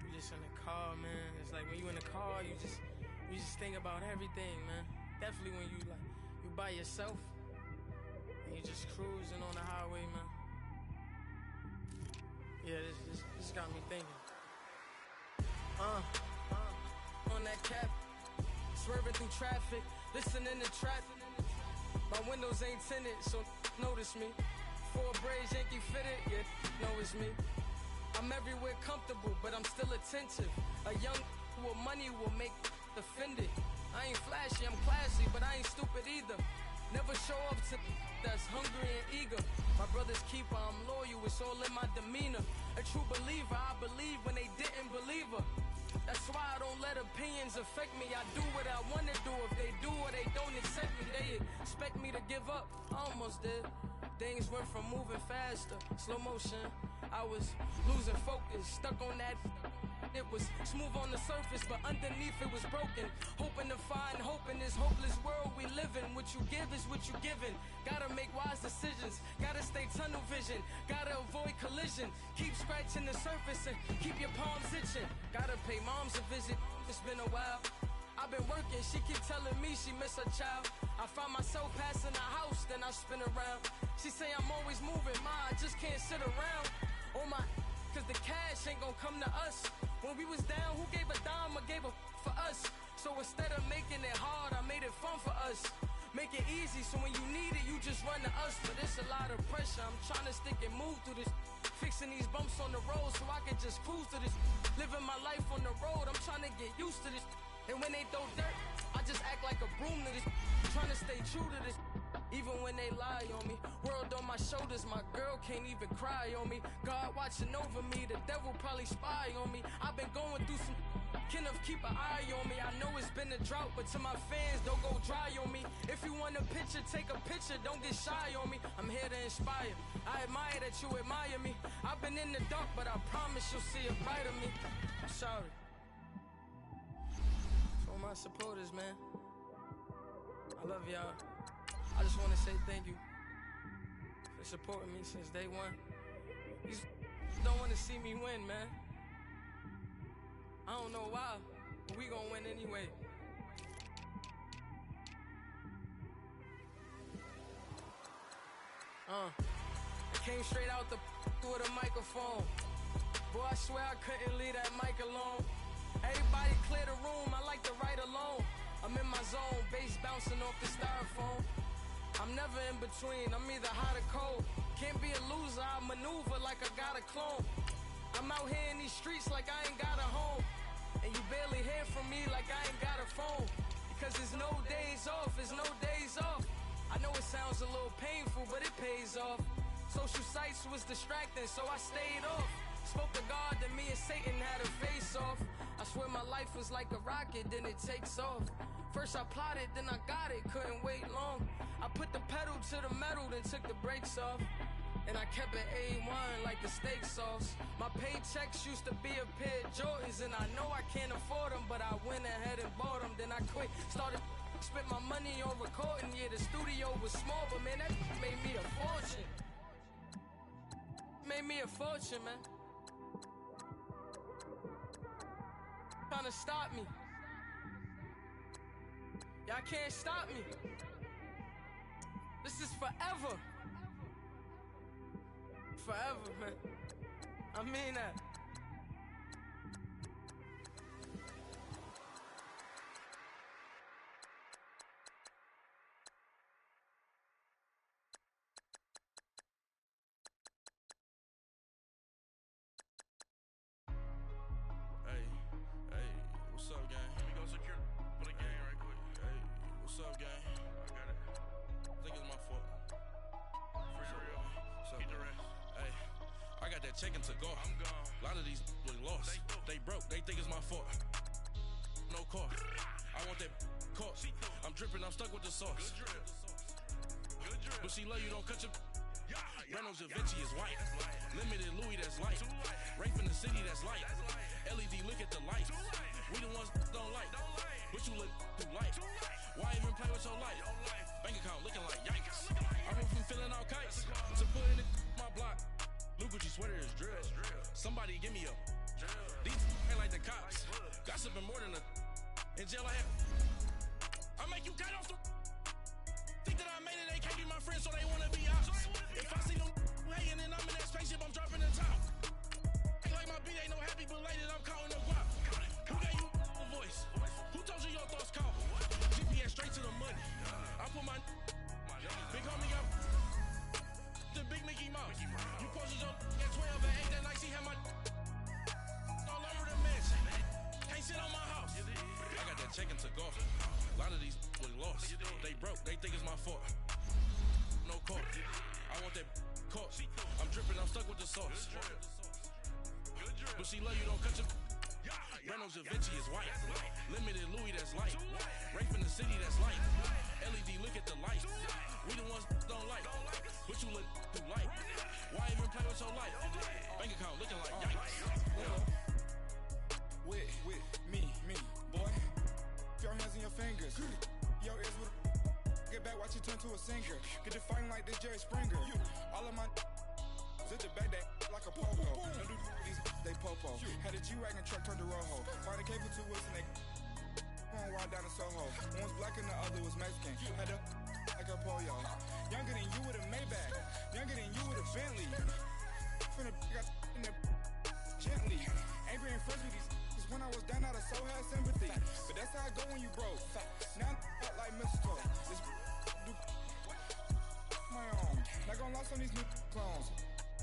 You just in the car, man. It's like when you in the car, you just think about everything, man. Definitely when you by yourself and you just cruising on the highway, man. Yeah, this got me thinking. On that cap, swerving through traffic, listening to trap. My windows ain't tinted, so notice me. 4 braids, Yankee fitted, yeah, know it's me. I'm everywhere comfortable, but I'm still attentive. A young with money will make offended. I ain't flashy, I'm classy, but I ain't stupid either. Never show up to that's hungry and eager. My brother's keeper, I'm loyal, it's all in my demeanor. A true believer, I believe when they didn't believe her. That's why I don't let opinions affect me. I do what I want to do. If they do or they don't accept me, they expect me to give up. I almost did. Things went from moving faster, slow motion. I was losing focus, stuck on that. It was smooth on the surface, but underneath it was broken. Hoping to find hope in this hopeless world we live in. What you give is what you given. Gotta make wise decisions. Gotta stay tunnel vision. Gotta avoid collision. Keep scratching the surface and keep your palms itching. Gotta pay moms a visit. It's been a while. I've been working, she keep telling me she miss her child. I find myself passing the house, then I spin around. She say I'm always moving, ma, I just can't sit around. Oh my, cause the cash ain't gon' come to us. When we was down, who gave a dime or gave a for us? So instead of making it hard, I made it fun for us. Make it easy, so when you need it, you just run to us. But it's a lot of pressure, I'm trying to stick and move through this. Fixing these bumps on the road so I can just cruise to this. Living my life on the road, I'm trying to get used to this. And when they throw dirt, I just act like a broom to this. Trying to stay true to this. Even when they lie on me. World on my shoulders, my girl can't even cry on me. God watching over me, the devil probably spy on me. I've been going through some enough, keep an eye on me. I know it's been a drought, but to my fans, don't go dry on me. If you want a picture, take a picture, don't get shy on me. I'm here to inspire. I admire that you admire me. I've been in the dark, but I promise you'll see a bright of me. I'm sorry. For my supporters, man, I love y'all. I just want to say thank you for supporting me since day one. These don't want to see me win, man. I don't know why, but we gon' win anyway. I came straight out the with a microphone. Boy, I swear I couldn't leave that mic alone. Everybody clear the room, I like to write alone. I'm in my zone, bass bouncing off the styrofoam. I'm never in between, I'm either hot or cold. Can't be a loser, I maneuver like I got a clone. I'm out here in these streets like I ain't got a home. And you barely hear from me like I ain't got a phone. Because there's no days off, there's no days off. I know it sounds a little painful, but it pays off. Social sites was distracting, so I stayed off. Spoke to God that me and Satan had a face off. I swear my life was like a rocket, then it takes off. First I plotted, then I got it, couldn't wait long. I put the pedal to the metal, then took the brakes off. And I kept it A1 like the steak sauce. My paychecks used to be a pair of Jordans, and I know I can't afford them, but I went ahead and bought them. Then I quit, started spent my money on recording. Yeah, the studio was small, but man, that made me a fortune. Made me a fortune, man. Trying to stop me. Y'all can't stop me. This is forever. Forever, man. I mean that. Hey, what's up, gang? Let me go secure for the gang right quick. Hey, what's up, gang? I got it. I think it's my fault. For real. Keep the rest. Hey, I got that check-in to go. I'm gone. A lot of these was lost. They broke. They think it's my fault. No car. I want that caught. I'm dripping. I'm stuck with the sauce. Good drip. Good drip. But she love you. Don't cut your. Reynolds Da Vinci is white. Limited Louis, that's light. Rape in the city, that's light. LED, look at the lights. We the ones don't like. But you look too light. Why even play with your life? Bank account looking like yikes. I went from filling out kites to putting it in my block. Blue Gucci sweater is drill. Somebody give me a. These ain't like the cops. Gossiping more than a. In jail I have. I make you cut off the. Think that I made it, they can't be my friends, so they wanna be ops. If I see them hanging and I'm in that spaceship, I'm dropping the top. Ain't like my beat ain't no happy belated, I'm counting the guap. Who gave you a voice? Who told you your thoughts count? GPS straight to the money. I put my big homie got the big Mickey Mouse. You posted your at 12 and 8 that night, she had my all over the mansion. Can't sit on my house. I got that check-in to go. A lot of these was lost. They broke, they think it's my fault. No car. I want that caught. I'm dripping, I'm stuck with the sauce. But she love you, don't cut your. Reynolds Da Vinci is white. Limited Louis, that's light. Rape in the city, that's light. LED, look at the lights. We the ones don't like. But you look too light. Why even play with your life? Bank account looking like yikes. With me, boy. Your hands and your fingers. Your ears with get back, watch you turn to a singer. Get you fighting like this Jerry Springer. All of my sit the back that like a popo. Don't do these they popo. Had a G-Wagon truck turned to Rojo. Find a cable 2 wheels and they going wild down in Soho. One was black and the other was Mexican. Had a like a polio. Younger than you with a Maybach. Younger than you with a Bentley. Finna got in the gently. Ain't being friends with these. When I was down, I so had sympathy. But that's how I go when you broke. Now I'm like mistletoe. This do my own. Not gonna lost on these new clones.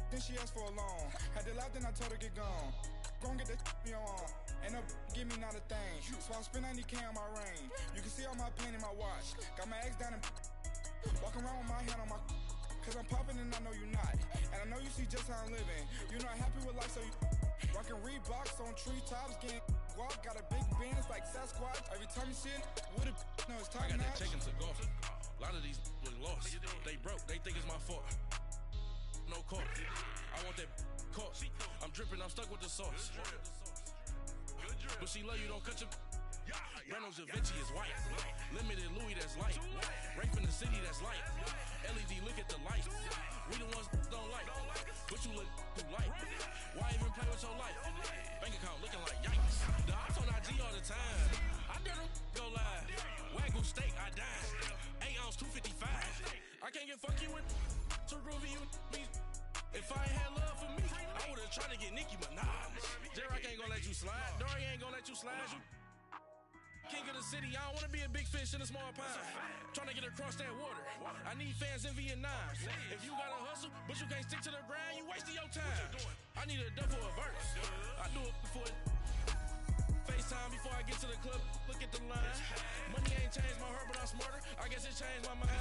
Then she asked for a loan. Had to laugh, then I told her get gone. Gon' get that me on. And up, give me not a thing. So I spend 90K on my ring. You can see all my pain in my watch. Got my ex down and walking around with my hand on my. Cause I'm popping and I know you not. And I know you see just how I'm living. You're not happy with life, so you. Rockin' Reeboks on treetops, getting guap, got a big band, it's like Sasquatch. Every time you see it, with a no, it's top I got notch. that check-in to go. A lot of these was lost. They broke, they think it's my fault. No car. I want that caught. I'm dripping, I'm stuck with the sauce. But she love you, don't cut your. Reynolds Da Vinci is white. Limited Louis, that's light. Rape in the city, that's light. LED, look at the lights. We the ones don't like. But you look too light. Why even play with your life? Bank account looking like yikes. The ops on IG all the time. I dare them go live. Wagyu steak, I died. 8 ounce, 255. I can't get funky with too groovy, you me. If I ain't had love for me, I would've tried to get Nicki Minaj. J-Rock ain't gonna let you slide. Dory ain't gonna let you slide. You king of the city, I don't wanna be a big fish in a small pond. Trying to get across that water. I need fans in Vietnam. If you gotta hustle, but you can't stick to the grind, you wasting your time. I need a dub for a verse. I do it for it. FaceTime before I get to the club, look at the line. Money ain't changed my heart, but I'm smarter. I guess it changed my mind.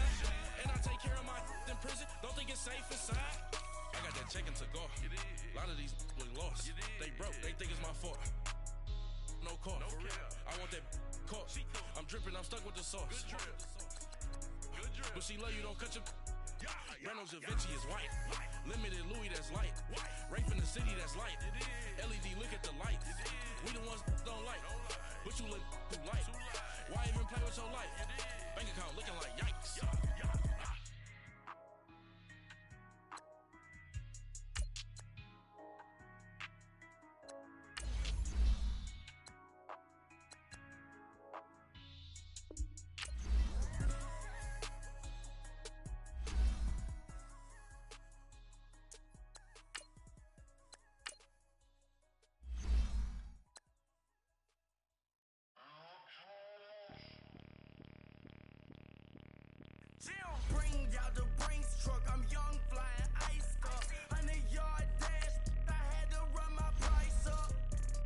And I take care of my in prison. Don't think it's safe inside. I got that check and took off. A lot of these was lost. They broke, they think it's my fault. No call, for real. I want that caught. I'm dripping, I'm stuck with the sauce. But she love you, don't cut your. Brando Javinci is white. Limited Louis, that's light. Rape in the city, that's light. LED, look at the light. We the ones don't like. But you look too light. Why even play with your life? Bank account looking like yikes. Bring out the Brinks truck, I'm young, flying ice up. 100-yard dash, I had to run my price up.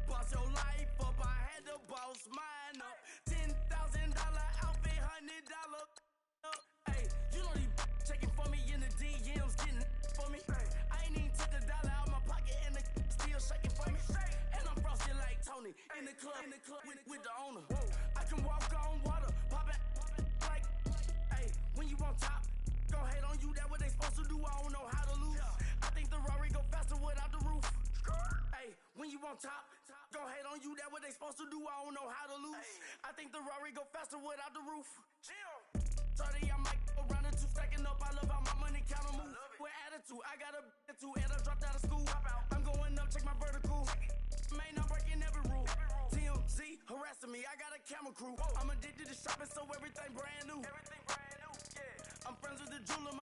Boss your life up, I had to boss mine up. $10,000 outfit, $100 up. Hey, you know these checking for me in the DMs, getting for me. I ain't even took $1 out my pocket and the still shaking for me. And I'm frosted like Tony in the club with the owner. I can walk on water, pop it like. When you on top, gon' hate on you, that what they supposed to do, I don't know how to lose. I think the Rari go faster without the roof. Hey, when you on top, gon' hate on you, that what they supposed to do, I don't know how to lose. I think the Rari go faster without the roof. 30, I might go around the two, stacking up, I love how my money counter move. With attitude, I got a attitude, and I dropped out of school. I'm going up, check my vertical. Man, I'm breaking every rule. TMZ harassing me, I got a camera crew. I'm addicted to shopping, so everything brand new. I'm friends with the jeweler,